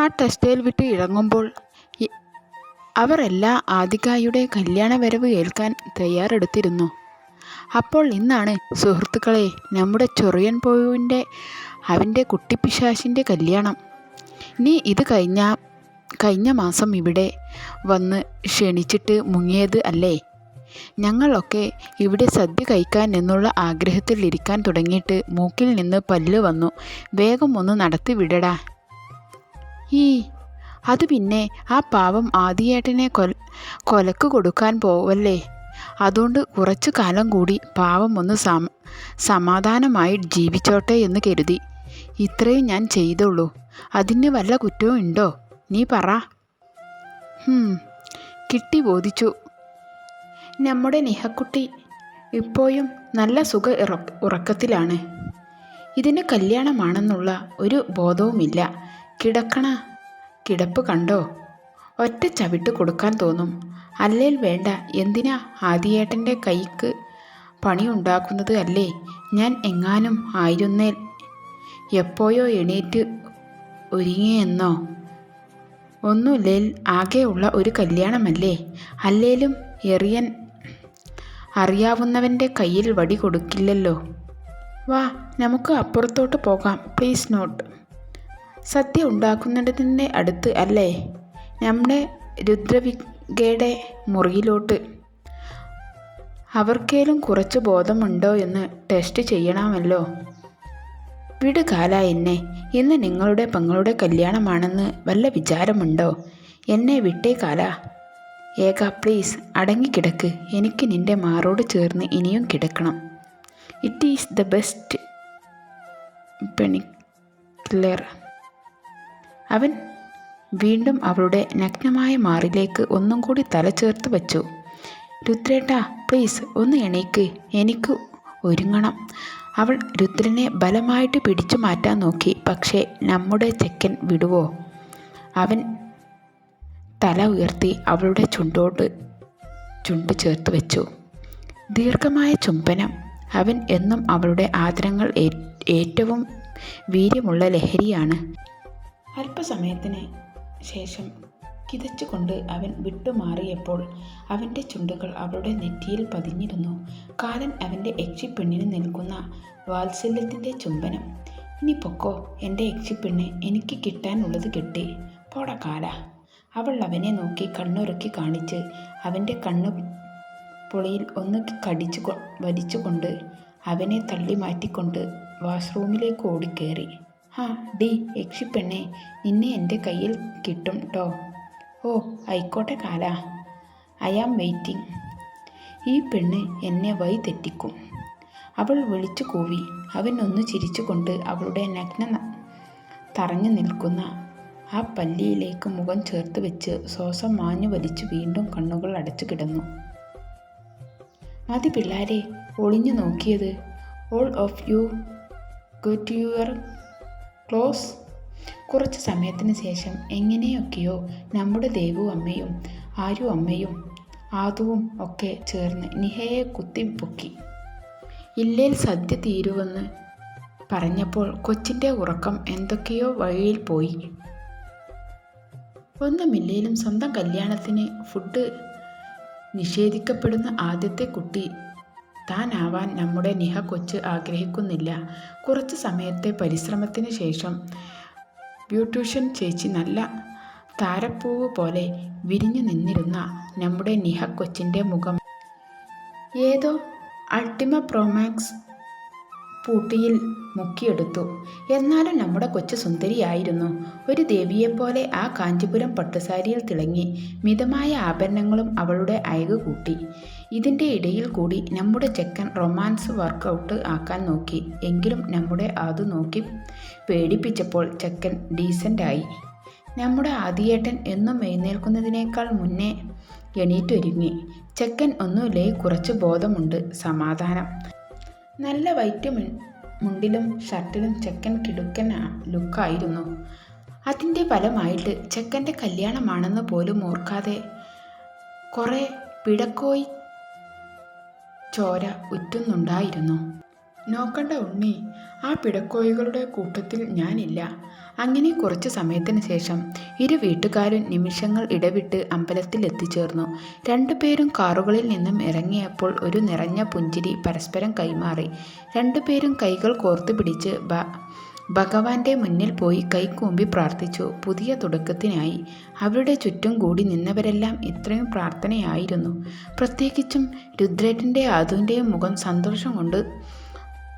ആ ടെക്സ്റ്റൈൽ വിട്ട് ഇറങ്ങുമ്പോൾ അവർ എല്ലാ ആദികായുടെ കല്യാണ വരവ് ഏൽക്കാൻ തയ്യാറെടുത്തിരുന്നു. അപ്പോൾ ഇന്നാണ് സുഹൃത്തുക്കളെ നമ്മുടെ ചൊറിയൻ പോയുവിൻ്റെ അവൻ്റെ കുട്ടിപ്പിശാശിൻ്റെ കല്യാണം. നീ ഇത് കഴിഞ്ഞ മാസം ഇവിടെ വന്ന് ക്ഷണിച്ചിട്ട് മുങ്ങിയത് അല്ലേ? ഞങ്ങളൊക്കെ ഇവിടെ സദ്യ കഴിക്കാൻ എന്നുള്ള ആഗ്രഹത്തിൽ ഇരിക്കാൻ തുടങ്ങിയിട്ട് മൂക്കിൽ നിന്ന് പല്ല് വന്നു. വേഗം ഒന്ന് നടത്തി വിടടാ. അത് പിന്നെ ആ പാവം ആദിയേട്ടനെ കൊലക്ക് കൊടുക്കാൻ പോവല്ലേ? അതുകൊണ്ട് കുറച്ചു കാലം കൂടി പാവം ഒന്ന് സമാധാനമായി ജീവിച്ചോട്ടെ എന്ന് കരുതി. ഇത്രയും ഞാൻ ചെയ്തുള്ളൂ. അതിന് വല്ല കുറ്റവും ഉണ്ടോ? നീ പറ. കിട്ടി ബോധിച്ചു. നമ്മുടെ നിഹക്കുട്ടി ഇപ്പോഴും നല്ല ഉറക്കത്തിലാണ്. ഇതിന് കല്യാണമാണെന്നുള്ള ഒരു ബോധവുമില്ല. കിടപ്പ് കണ്ടോ? ഒറ്റ ചവിട്ട് കൊടുക്കാൻ തോന്നും. അല്ലേൽ വേണ്ട. എന്തിനാ ആദിയേട്ടൻ്റെ കൈക്ക് പണിയുണ്ടാക്കുന്നത്? അല്ലേ? ഞാൻ എങ്ങാനും ആയിരുന്നേൽ എപ്പോഴോ എണീറ്റ് ഒരുങ്ങിയെന്നോ. ഒന്നുമില്ലേൽ ആകെയുള്ള ഒരു കല്യാണമല്ലേ? അല്ലേലും എറിയാൻ അറിയാവുന്നവൻ്റെ കയ്യിൽ വടി കൊടുക്കില്ലല്ലോ. വാ, നമുക്ക് അപ്പുറത്തോട്ട് പോകാം. Please note. സദ്യ ഉണ്ടാക്കുന്നിടത്തിൻ്റെ അടുത്ത് അല്ലേ? നമ്മുടെ രുദ്രവികയുടെ മുറിയിലോട്ട്. അവർക്കേലും കുറച്ച് ബോധമുണ്ടോ എന്ന് ടെസ്റ്റ് ചെയ്യണമല്ലോ. വിട് കാല എന്നെ. ഇന്ന് നിങ്ങളുടെ പെങ്ങളുടെ കല്യാണമാണെന്ന് വല്ല വിചാരമുണ്ടോ? എന്നെ വിട്ടേ കാല. ഏക പ്ലീസ് അടങ്ങിക്കിടക്ക്. എനിക്ക് നിൻ്റെ മാറോട് ചേർന്ന് ഇനിയും കിടക്കണം. It is the best painkiller. അവൻ വീണ്ടും അവളുടെ നഗ്നമായ മാറിലേക്ക് ഒന്നും കൂടി തല ചേർത്ത് വച്ചു. രുദ്രേട്ടാ പ്ലീസ് ഒന്ന് എണീക്ക്. എനിക്ക് ഒരുങ്ങണം. അവൾ രുദ്രനെ ബലമായിട്ട് പിടിച്ചു മാറ്റാൻ നോക്കി. പക്ഷേ നമ്മുടെ ചെക്കൻ വിടുവോ? അവൻ തല ഉയർത്തി അവളുടെ ചുണ്ട് ചേർത്ത് വെച്ചു. ദീർഘമായ ചുംബനം. അവൻ എന്നും അവളുടെ ആദരങ്ങൾ ഏറ്റവും വീര്യമുള്ള ലഹരിയാണ്. അല്പസമയത്തിന് ശേഷം കിതച്ചുകൊണ്ട് അവൻ വിട്ടുമാറിയപ്പോൾ അവൻ്റെ ചുണ്ടുകൾ അവളുടെ നെറ്റിയിൽ പതിഞ്ഞിരുന്നു. കാലൻ അവൻ്റെ യക്ഷിപ്പെണ്ണിന് നൽകുന്ന വാത്സല്യത്തിൻ്റെ ചുംബനം. ഇനി പൊക്കോ എൻ്റെ യക്ഷിപ്പെണ്ണ്. എനിക്ക് കിട്ടാനുള്ളത് കിട്ടി. പോട കാല. അവൾ അവനെ നോക്കി കണ്ണുറുക്കി കാണിച്ച് അവൻ്റെ കണ്ണുപൊളിയിൽ ഒന്ന് വലിച്ചുകൊണ്ട് അവനെ തള്ളി മാറ്റിക്കൊണ്ട് വാഷ്റൂമിലേക്ക് ഓടിക്കേറി. ഡി യക്ഷിപ്പെണ്ണെ, നിന്നെ എൻ്റെ കയ്യിൽ കിട്ടും ട്ടോ. ഓ ആയിക്കോട്ടെ കാല. I am waiting. ഈ പെണ്ണ് എന്നെ വഴി തെറ്റിക്കും. അവൾ വിളിച്ചു കൂവി. അവൻ ഒന്ന് ചിരിച്ചുകൊണ്ട് അവളുടെ നഗ്ന തറഞ്ഞു നിൽക്കുന്ന ആ പല്ലിയിലേക്ക് മുഖം ചേർത്ത് വെച്ച് ശ്വാസം മാഞ്ഞു വലിച്ചു വീണ്ടും കണ്ണുകൾ അടച്ചു കിടന്നു. മതി പിള്ളാരെ ഒളിഞ്ഞു നോക്കിയത്. All of you get your close. കുറച്ച് സമയത്തിന് ശേഷം എങ്ങനെയൊക്കെയോ നമ്മുടെ ദേവു അമ്മയും ആരു അമ്മയും ആദുവും ഒക്കെ ചേർന്ന് നിഹയെ കുത്തിപ്പൊക്കി. ഇല്ലേൽ സദ്യ തീരുവെന്ന് പറഞ്ഞപ്പോൾ കൊച്ചിൻ്റെ ഉറക്കം എന്തൊക്കെയോ വഴിയിൽ പോയി. ഒന്നുമില്ലേലും സ്വന്തം കല്യാണത്തിന് ഫുഡ് നിഷേധിക്കപ്പെടുന്ന ആദ്യത്തെ കുട്ടി താനാവാൻ നമ്മുടെ നിഹ കൊച്ച് ആഗ്രഹിക്കുന്നില്ല. കുറച്ച് സമയത്തെ പരിശ്രമത്തിന് ശേഷം ബ്യൂട്ടീഷ്യൻ ചേച്ചി നല്ല താരപ്പൂവ് പോലെ വിരിഞ്ഞു നിന്നിരുന്ന നമ്മുടെ നിഹ കൊച്ചിൻ്റെ മുഖം ഏതോ അൾട്ടിമ പ്രോമാക്സ് പൂട്ടിയിൽ മുക്കിയെടുത്തു. എന്നാലും നമ്മുടെ കൊച്ചു സുന്ദരിയായിരുന്നു. ഒരു ദേവിയെപ്പോലെ ആ കാഞ്ചിപുരം പട്ടുസാരിയിൽ തിളങ്ങി. മിതമായ ആഭരണങ്ങളും അവളുടെ അഴക് കൂട്ടി. ഇതിൻ്റെ ഇടയിൽ കൂടി നമ്മുടെ ചെക്കൻ റൊമാൻസ് വർക്കൗട്ട് ആക്കാൻ നോക്കി. എങ്കിലും നമ്മുടെ ആദു നോക്കി പേടിപ്പിച്ചപ്പോൾ ചെക്കൻ ഡീസൻ്റായി. നമ്മുടെ ആദിയേട്ടൻ എന്നും എഴുന്നേൽക്കുന്നതിനേക്കാൾ മുന്നേ എണീറ്റൊരുങ്ങി. ചെക്കൻ ഒന്നുമില്ലേ, കുറച്ച് ബോധമുണ്ട്, സമാധാനം. നല്ല വൈറ്റ് മുണ്ടിലും ഷർട്ടിലും ചെക്കൻ കിടുക്കൻ ലുക്കായിരുന്നു. അതിൻ്റെ ഫലമായിട്ട് ചെക്കൻ്റെ കല്യാണമാണെന്ന് പോലും ഓർക്കാതെ കുറേ പിടക്കോയി ചോര ഉറ്റുന്നുണ്ടായിരുന്നു. നോക്കണ്ട ഉണ്ണി, ആ പിടക്കോയികളുടെ കൂട്ടത്തിൽ ഞാനില്ല. അങ്ങനെ കുറച്ചു സമയത്തിന് ശേഷം ഇരു വീട്ടുകാരും നിമിഷങ്ങൾ ഇടവിട്ട് അമ്പലത്തിൽ എത്തിച്ചേർന്നു. രണ്ടുപേരും കാറുകളിൽ നിന്നും ഇറങ്ങിയപ്പോൾ ഒരു നിറഞ്ഞ പുഞ്ചിരി പരസ്പരം കൈമാറി. രണ്ടുപേരും കൈകൾ കോർത്തു പിടിച്ച് ഭഗവാന്റെ മുന്നിൽ പോയി കൈകൂമ്പി പ്രാർത്ഥിച്ചു. പുതിയ തുടക്കത്തിനായി. അവരുടെ ചുറ്റും കൂടി നിന്നവരെല്ലാം ഇത്രയും പ്രാർത്ഥനയായിരുന്നു. പ്രത്യേകിച്ചും രുദ്രേട്ടൻ്റെ ആദുവിൻ്റെയും മുഖം സന്തോഷം കൊണ്ട്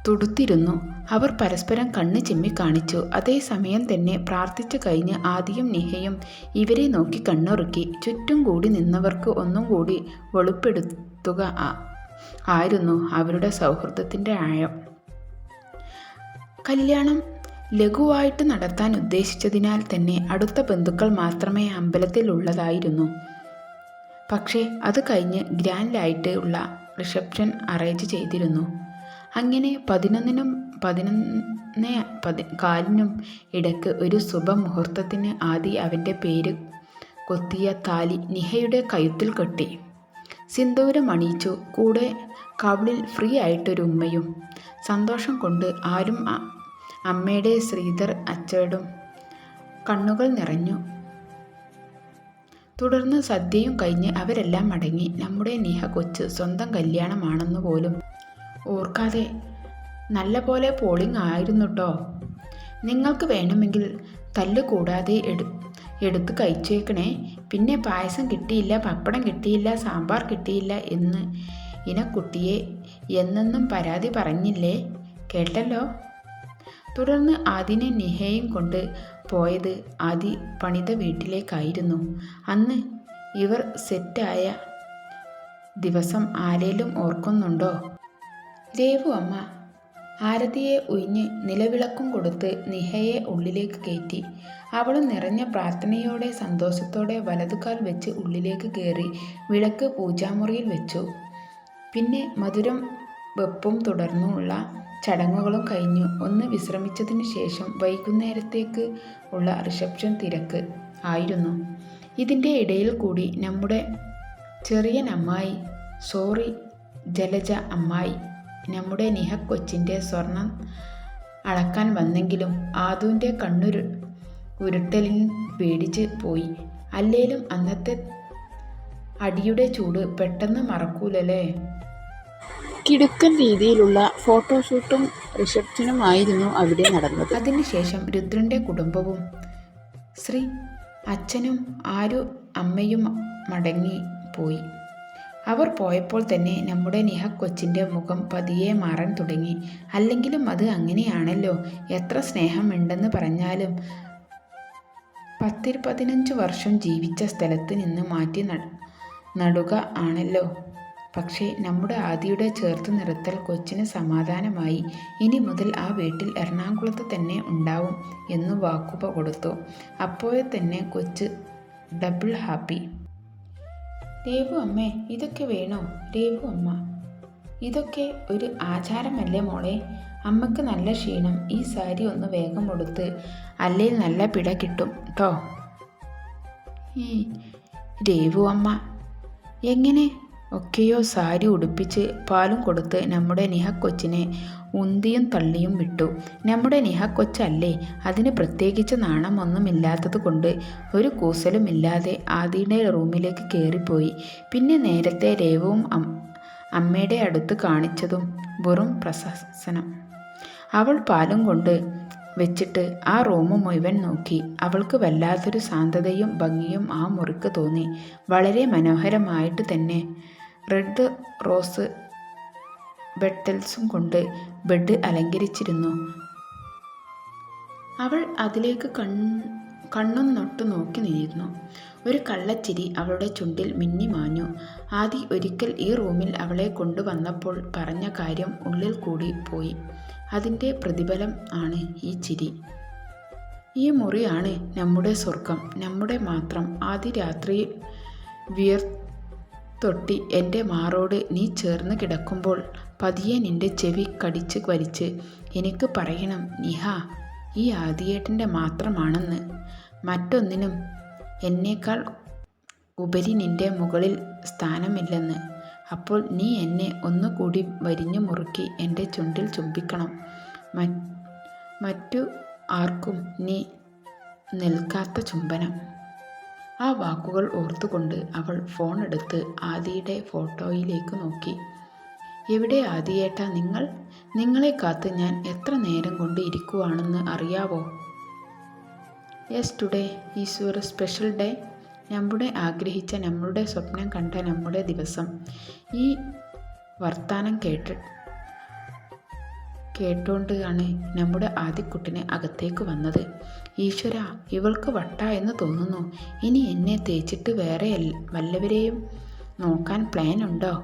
തുടുത്തിരുന്നു. അവർ പരസ്പരം കണ്ണ് ചിമ്മി കാണിച്ചു. അതേസമയം തന്നെ പ്രാർത്ഥിച്ചു കഴിഞ്ഞ് ആദിയും നിഹയും ഇവരെ നോക്കി കണ്ണുറുക്കി. ചുറ്റും കൂടി നിന്നവർക്ക് ഒന്നും കൂടി വെളിപ്പെടുത്തുക ആയിരുന്നു അവരുടെ സൗഹൃദത്തിൻ്റെ ആഴം. കല്യാണം ലഘുവായിട്ട് നടത്താൻ ഉദ്ദേശിച്ചതിനാൽ തന്നെ അടുത്ത ബന്ധുക്കൾ മാത്രമേ അമ്പലത്തിലുള്ളതായിരുന്നു. പക്ഷേ അത് കഴിഞ്ഞ് ഗ്രാൻഡായിട്ട് ഉള്ള റിസപ്ഷൻ അറേഞ്ച് ചെയ്തിരുന്നു. അങ്ങനെ 11നും 11:15 ഇടയ്ക്ക് ഒരു ശുഭമുഹൂർത്തത്തിന് ആദി അവൻ്റെ പേര് കൊത്തിയ താലി നിഹയുടെ കഴുത്തിൽ കെട്ടി. സിന്ദൂരം അണിയിച്ചു. കൂടെ കവിളിൽ ഫ്രീ ആയിട്ടൊരു ഉമ്മയും. സന്തോഷം കൊണ്ട് ആരും അമ്മയുടെ ശ്രീധർ അച്ചടും കണ്ണുകൾ നിറഞ്ഞു. തുടർന്ന് സദ്യയും കഴിഞ്ഞ് അവരെല്ലാം മടങ്ങി. നമ്മുടെ നിഹ കൊച്ച് സ്വന്തം കല്യാണമാണെന്ന് പോലും ഓർക്കാതെ നല്ല പോലെ പോളിംഗ് ആയിരുന്നു ട്ടോ. നിങ്ങൾക്ക് വേണമെങ്കിൽ തല്ല് കൂടാതെ എടുത്ത് കഴിച്ചേക്കണേ. പിന്നെ പായസം കിട്ടിയില്ല, പപ്പടം കിട്ടിയില്ല, സാമ്പാർ കിട്ടിയില്ല എന്ന് ഇനക്കുട്ടിയെ എന്നെന്നും പരാതി പറഞ്ഞില്ലേ, കേട്ടല്ലോ. തുടർന്ന് ആദിനെ നിഹയും കൊണ്ട് പോയത് ആദി പണിത വീട്ടിലേക്കായിരുന്നു. അന്ന് ഇവർ സെറ്റായ ദിവസം ആരേലും ഓർക്കുന്നുണ്ടോ? രേവു അമ്മ ആരതിയെ ഉയിഞ്ഞ് നിലവിളക്കും കൊടുത്ത് നിഹയെ ഉള്ളിലേക്ക് കയറ്റി. അവളും നിറഞ്ഞ പ്രാർത്ഥനയോടെ സന്തോഷത്തോടെ വലതുകാൽ വെച്ച് ഉള്ളിലേക്ക് കയറി വിളക്ക് പൂജാമുറിയിൽ വെച്ചു. പിന്നെ മധുരം വെപ്പും തുടർന്നുള്ള ചടങ്ങുകളും കഴിഞ്ഞു ഒന്ന് വിശ്രമിച്ചതിന് ശേഷം വൈകുന്നേരത്തേക്ക് ഉള്ള റിസപ്ഷൻ തിരക്ക് ആയിരുന്നു. ഇതിൻ്റെ ഇടയിൽ കൂടി നമ്മുടെ ചെറിയൻ അമ്മായി, സോറി ജലജ അമ്മായി, നമ്മുടെ നിഹ കൊച്ചിൻ്റെ സ്വർണം അളക്കാൻ വന്നെങ്കിലും ആദുവിൻ്റെ ഉരുട്ടലിന് പേടിച്ച് പോയി. അല്ലേലും അന്നത്തെ അടിയുടെ ചൂട് പെട്ടെന്ന് മറക്കൂലല്ലേ. കിടുക്കൻ രീതിയിലുള്ള ഫോട്ടോഷൂട്ടും റിസപ്ഷനുമായിരുന്നു അവിടെ നടന്നത്. അതിനുശേഷം രുദ്രൻ്റെ കുടുംബവും ശ്രീ അച്ഛനും ആരു അമ്മയും മടങ്ങി പോയി. അവർ പോയപ്പോൾ തന്നെ നമ്മുടെ നിഹ കൊച്ചിൻ്റെ മുഖം പതിയെ മാറാൻ തുടങ്ങി. അല്ലെങ്കിലും അത് അങ്ങനെയാണല്ലോ. എത്ര സ്നേഹമുണ്ടെന്ന് പറഞ്ഞാലും 10-15 വർഷം ജീവിച്ച സ്ഥലത്ത് നിന്ന് മാറ്റി നടുക ആണല്ലോ. പക്ഷേ നമ്മുടെ ആദിയുടെ ചേർത്ത് നിർത്തൽ കൊച്ചിന് സമാധാനമായി. ഇനി മുതൽ ആ വീട്ടിൽ എറണാകുളത്ത് തന്നെ ഉണ്ടാവും എന്ന് വാക്കു കൊടുത്തു. അപ്പോഴേ തന്നെ കൊച്ച് ഡബിൾ ഹാപ്പി. രേവു അമ്മേ, ഇതൊക്കെ വേണോ? രേവു അമ്മ, ഇതൊക്കെ ഒരു ആചാരമല്ലേ മോളെ. അമ്മക്ക് നല്ല ക്ഷീണം. ഈ സാരി ഒന്ന് വേഗം കൊടുത്ത്, അല്ലേ നല്ല പിട കിട്ടും ട്ടോ. രേവു അമ്മ എങ്ങനെ ഒക്കെയോ സാരി ഉടുപ്പിച്ച് പാലും കൊടുത്ത് നമ്മുടെ നിഹ കൊച്ചിനെ ഉന്തിയും തള്ളിയും വിട്ടു. നമ്മുടെ നിഹ കൊച്ചല്ലേ, അതിന് പ്രത്യേകിച്ച് നാണമൊന്നുമില്ലാത്തത് കൊണ്ട് ഒരു കൂസലുമില്ലാതെ ആദിയുടെ റൂമിലേക്ക് കയറിപ്പോയി. പിന്നെ നേരത്തെ രേവുവും അമ്മയുടെ അടുത്ത് കാണിച്ചതും വെറും പ്രശംസനം. അവൾ പാലും കൊണ്ട് വെച്ചിട്ട് ആ റൂം മുഴുവൻ നോക്കി. അവൾക്ക് വല്ലാത്തൊരു ശാന്തതയും ഭംഗിയും ആ മുറിക്ക് തോന്നി. വളരെ മനോഹരമായിട്ട് തന്നെ റെഡ് റോസ് ബെറ്റൽസും കൊണ്ട് ബെഡ് അലങ്കരിച്ചിരുന്നു. അവൾ അതിലേക്ക് കണ്ണും നൊട്ടു നോക്കി നിന്നിരുന്നു. ഒരു കള്ളച്ചിരി അവളുടെ ചുണ്ടിൽ മിന്നി മാഞ്ഞു. ആദി ഒരിക്കൽ ഈ റൂമിൽ അവളെ കൊണ്ടുവന്നപ്പോൾ പറഞ്ഞ കാര്യം ഉള്ളിൽ കൂടി പോയി. അതിൻ്റെ പ്രതിഫലം ആണ് ഈ ചിരി. ഈ മുറിയാണ് നമ്മുടെ സ്വർഗം, നമ്മുടെ മാത്രം. ആദി രാത്രിയിൽ വിയർത്തൊട്ടി എൻ്റെ മാറോട് നീ ചേർന്ന് കിടക്കുമ്പോൾ പതിയെ നിന്റെ ചെവി കടിച്ച് വലിച്ച് എനിക്ക് പറയണം, നിഹ ഈ ആദിയേട്ടൻ്റെ മാത്രമാണെന്ന്. മറ്റൊന്നിനും എന്നേക്കാൾ ഉപരി നിന്റെ മുകളിൽ സ്ഥാനമില്ലെന്ന്. അപ്പോൾ നീ എന്നെ ഒന്നുകൂടി വരിഞ്ഞു മുറുക്കി എൻ്റെ ചുണ്ടിൽ ചുംബിക്കണം. മറ്റു ആർക്കും നീ നിൽക്കാത്ത ചുംബനം. ആ വാക്കുകൾ ഓർത്തുകൊണ്ട് അവൾ ഫോൺ എടുത്ത് ആദിയുടെ ഫോട്ടോയിലേക്ക് നോക്കി. എവിടെ ആദിയേട്ടാ നിങ്ങൾ? നിങ്ങളെ കാത്ത് ഞാൻ എത്ര നേരം കൊണ്ട് ഇരിക്കുവാണെന്ന് അറിയാവോ? Yes, today is your special day. നമ്മുടെ ആഗ്രഹിച്ച, നമ്മളുടെ സ്വപ്നം കണ്ട നമ്മുടെ ദിവസം. ഈ വർത്താനം കേട്ടോണ്ടാണ് നമ്മുടെ ആദിക്കുട്ടിനെ അകത്തേക്ക് വന്നത്. ഈശ്വര, ഇവൾക്ക് വട്ട എന്ന് തോന്നുന്നു. ഇനി എന്നെ തേച്ചിട്ട് വേറെ വല്ലവരെയും നോക്കാൻ പ്ലാൻ ഉണ്ടോ?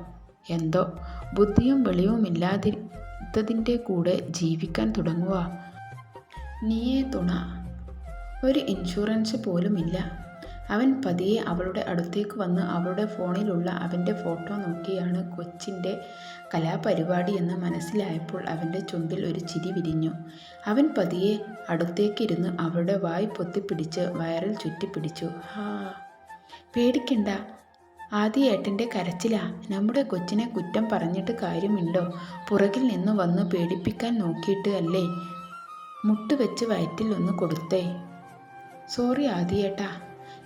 എന്തോ ബുദ്ധിയും വെളിവുമില്ലാതിൻ്റെ കൂടെ ജീവിക്കാൻ തുടങ്ങുക. നീയേ തുണ. ഒരു ഇൻഷുറൻസ് പോലുമില്ല. അവൻ പതിയെ അവളുടെ അടുത്തേക്ക് വന്ന് അവളുടെ ഫോണിലുള്ള അവൻ്റെ ഫോട്ടോ നോക്കിയാണ് കൊച്ചിൻ്റെ കലാപരിപാടി എന്ന് മനസ്സിലായപ്പോൾ അവൻ്റെ ചുണ്ടിൽ ഒരു ചിരി വിരിഞ്ഞു. അവൻ പതിയെ അടുത്തേക്കിരുന്ന് അവളുടെ വായ് പൊത്തിപ്പിടിച്ച് വയറിൽ ചുറ്റിപ്പിടിച്ചു. ഹാ, പേടിക്കണ്ട, ആദിയേട്ടൻ്റെ കരച്ചിലാ. നമ്മുടെ കൊച്ചിനെ കുറ്റം പറഞ്ഞിട്ട് കാര്യമുണ്ടോ? പുറകിൽ നിന്ന് വന്ന് പേടിപ്പിക്കാൻ നോക്കിയിട്ട് അല്ലേ മുട്ടുവെച്ച് വയറ്റിൽ ഒന്ന് കൊടുത്തേ. സോറി ആദിയേട്ടാ,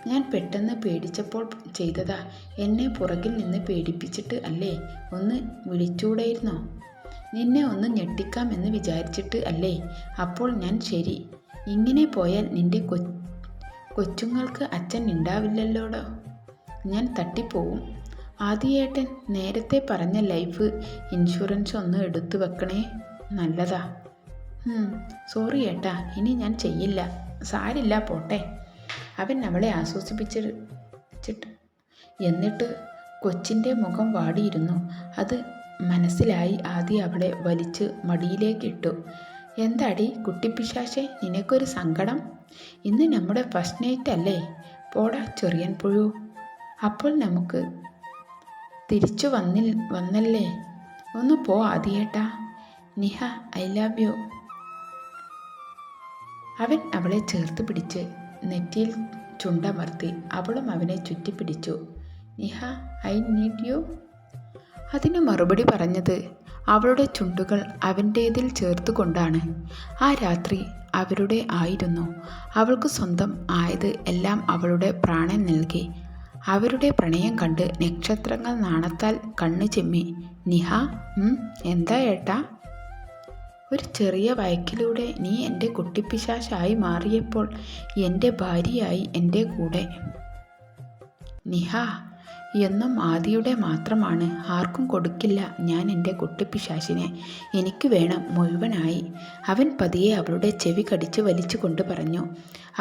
ഞാൻ പെട്ടെന്ന് പേടിച്ചപ്പോൾ ചെയ്തതാ. എന്നെ പുറകിൽ നിന്ന് പേടിപ്പിച്ചിട്ട് അല്ലേ. ഒന്ന് വിളിച്ചൂടായിരുന്നോ? നിന്നെ ഒന്ന് ഞെട്ടിക്കാം എന്ന് വിചാരിച്ചിട്ട് അല്ലേ. അപ്പോൾ ഞാൻ ശരി. ഇങ്ങനെ പോയാൽ നിന്റെ കൊച്ചുങ്ങൾക്ക് അച്ഛൻ ഉണ്ടാവില്ലല്ലോടോ. ഞാൻ തട്ടിപ്പോവും. ആദിയേട്ടൻ നേരത്തെ പറഞ്ഞ ലൈഫ് ഇൻഷുറൻസ് ഒന്ന് എടുത്തു വെക്കണേ, നല്ലതാ. സോറി ഏട്ടാ, ഇനി ഞാൻ ചെയ്യില്ല. സാരില്ല, പോട്ടെ. അവൻ അവളെ ആശ്വസിപ്പിച്ചിട്ട് എന്നിട്ട് കൊച്ചിൻ്റെ മുഖം വാടിയിരുന്നു. അത് മനസ്സിലായി ആദി അവളെ വലിച്ച് മടിയിലേക്കിട്ടു. എന്താടി കുട്ടിപ്പിശാശെ, നിനക്കൊരു സങ്കടം? ഇന്ന് നമ്മുടെ ഫസ്റ്റ് നൈറ്റ് അല്ലേ? പോടാ ചൊറിയൻ പുഴു. അപ്പോൾ നമുക്ക് തിരിച്ചു വന്നല്ലേ. ഒന്ന് പോ ആദിയേട്ടാ. Niha, I love you. അവൻ അവളെ ചേർത്ത് പിടിച്ച് നെറ്റിയിൽ ചുണ്ടമർത്തി. അവളും അവനെ ചുറ്റിപ്പിടിച്ചു. Niha, I need you. അതിന് മറുപടി പറഞ്ഞത് അവളുടെ ചുണ്ടുകൾ അവൻ്റേതിൽ ചേർത്തുകൊണ്ടാണ്. ആ രാത്രി അവരുടെ ആയിരുന്നു. അവൾക്ക് സ്വന്തം ആയത് എല്ലാം അവളുടെ പ്രാണൻ നൽകി. അവരുടെ പ്രണയം കണ്ട് നക്ഷത്രങ്ങൾ നാണത്താൽ കണ്ണു ചെമ്മി. നിഹ, എന്താ ഏട്ടാ? ഒരു ചെറിയ വഴക്കിലൂടെ നീ എൻ്റെ കുട്ടിപ്പിശാശായി മാറിയപ്പോൾ എൻ്റെ ഭാര്യയായി എൻ്റെ കൂടെ. നിഹ, എന്നും ആദിയുടെ മാത്രമാണ്. ആർക്കും കൊടുക്കില്ല ഞാൻ എൻ്റെ കുട്ടിപ്പിശാശിനെ. എനിക്ക് വേണം മുഴുവനായി. അവൻ പതിയെ അവളുടെ ചെവി കടിച്ച് വലിച്ചു കൊണ്ട് പറഞ്ഞു.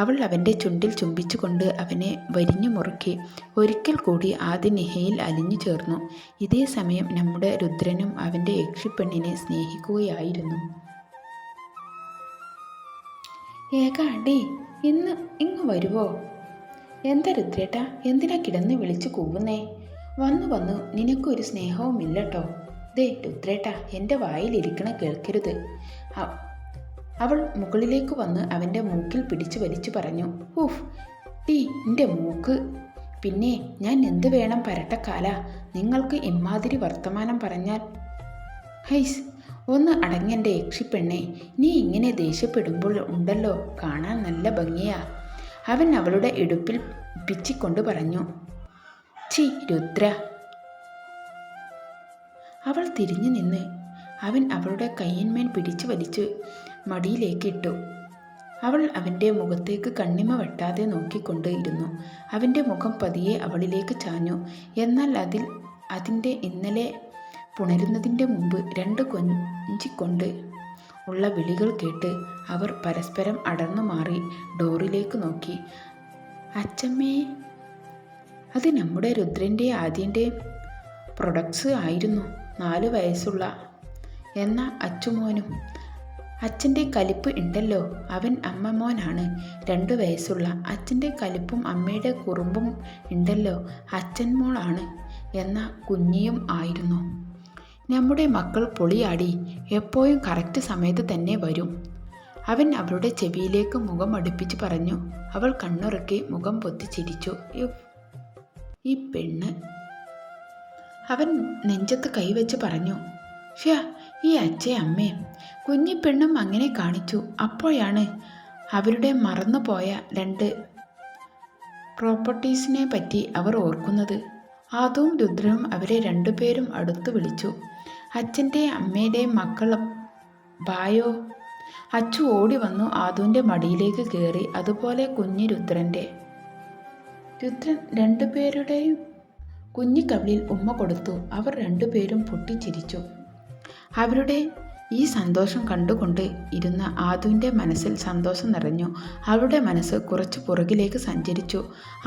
അവൾ അവൻ്റെ ചുണ്ടിൽ ചുംബിച്ചുകൊണ്ട് അവനെ വരിഞ്ഞു മുറുക്കി. ഒരിക്കൽ കൂടി ആദി നിഹയിൽ അലിഞ്ഞു ചേർന്നു. ഇതേ സമയം നമ്മുടെ രുദ്രനും അവൻ്റെ യക്ഷിപ്പെണ്ണിനെ സ്നേഹിക്കുകയായിരുന്നു. ഏകാണ്ടി, ഇങ്ങ് വരുവോ? എന്താ രുദ്രേട്ടാ, എന്തിനാ കിടന്ന് വിളിച്ചു കൂവുന്നേ? വന്നു നിനക്കൊരു സ്നേഹവും ഇല്ലട്ടോ. ദേ രുദ്രേട്ടാ, എൻ്റെ വായിലിരിക്കണ കേൾക്കരുത്. അവൾ മുകളിലേക്ക് വന്ന് അവൻ്റെ മൂക്കിൽ പിടിച്ചു വലിച്ചു പറഞ്ഞു. ഊഫ് ടീ, എൻ്റെ മൂക്ക്. പിന്നെ ഞാൻ എന്ത് വേണം പരട്ടക്കാല, നിങ്ങൾക്ക് ഇമ്മാതിരി വർത്തമാനം പറഞ്ഞാൽ? ഹൈസ്, ഒന്ന് അടങ്ങെൻ്റെ യക്ഷിപ്പെണ്ണെ. നീ ഇങ്ങനെ ദേഷ്യപ്പെടുമ്പോൾ ഉണ്ടല്ലോ കാണാൻ നല്ല ഭംഗിയാ. അവൻ അവളുടെ ഇടുപ്പിൽ പിച്ചിക്കൊണ്ട് പറഞ്ഞു. ഛി രുദ്ര. അവൾ തിരിഞ്ഞു നിന്ന്. അവൻ അവളുടെ കയ്യന്മേൽ പിടിച്ചു വലിച്ച് മടിയിലേക്ക് ഇട്ടു. അവൾ അവൻ്റെ മുഖത്തേക്ക് കണ്ണിമ വെട്ടാതെ നോക്കിക്കൊണ്ട് ഇരുന്നു. അവൻ്റെ മുഖം പതിയെ അവളിലേക്ക് ചാഞ്ഞു. എന്നാൽ അതിൻ്റെ ഇന്നലെ പുണരുന്നതിൻ്റെ മുമ്പ് രണ്ട് കൊഞ്ചിക്കൊണ്ട് ഉള്ള വിളികൾ കേട്ട് അവർ പരസ്പരം അടർന്നു മാറി ഡോറിലേക്ക് നോക്കി. അച്ചമ്മേ. അത് നമ്മുടെ രുദ്രൻ്റെ ആദ്യൻ്റെ പ്രൊഡക്ട്സ് ആയിരുന്നു. 4 വയസ്സുള്ള എന്ന അച്ചുമോനും. അച്ഛൻ്റെ കലിപ്പ് ഉണ്ടല്ലോ. അവൻ അമ്മമോനാണ്. 2 വയസ്സുള്ള. അച്ഛൻ്റെ കലിപ്പും അമ്മയുടെ കുറുമ്പും ഉണ്ടല്ലോ. അച്ഛൻ മോളാണ് എന്ന കുഞ്ഞിയും ആയിരുന്നു. നമ്മുടെ മക്കൾ പൊളിയാടി. എപ്പോഴും കറക്റ്റ് സമയത്ത് തന്നെ വരും. അവൻ അവളുടെ ചെവിയിലേക്ക് മുഖം അടുപ്പിച്ച് പറഞ്ഞു. അവൾ കണ്ണുറക്കി മുഖം പൊത്തി ചിരിച്ചു. ഈ പെണ്ണ്. അവൻ നെഞ്ചത്ത് കൈവച്ച് പറഞ്ഞു. ഈ അച്ഛയും അമ്മയും കുഞ്ഞിപ്പെണ്ണും അങ്ങനെ കാണിച്ചു. അപ്പോഴാണ് അവരുടെ മറന്നുപോയ 2 പ്രോപ്പർട്ടീസിനെ പറ്റി അവർ ഓർക്കുന്നത്. ആദവും രുദ്രനും അവരെ 2 പേരും അടുത്തു വിളിച്ചു. അച്ഛൻ്റെയും അമ്മയുടെയും മക്കൾ ബായോ. അച്ചു ഓടി വന്നു ആദുവിൻ്റെ മടിയിലേക്ക് കയറി. അതുപോലെ കുഞ്ഞ് രുദ്രൻ 2 പേരുടെയും കുഞ്ഞിക്കവിളിൽ ഉമ്മ കൊടുത്തു. അവർ 2 പേരും പൊട്ടിച്ചിരിച്ചു. അവരുടെ ഈ സന്തോഷം കണ്ടുകൊണ്ട് ഇരുന്ന ആദിയുടെ മനസ്സിൽ സന്തോഷം നിറഞ്ഞു. അവളുടെ മനസ്സ് കുറച്ച് പുറകിലേക്ക് സഞ്ചരിച്ചു.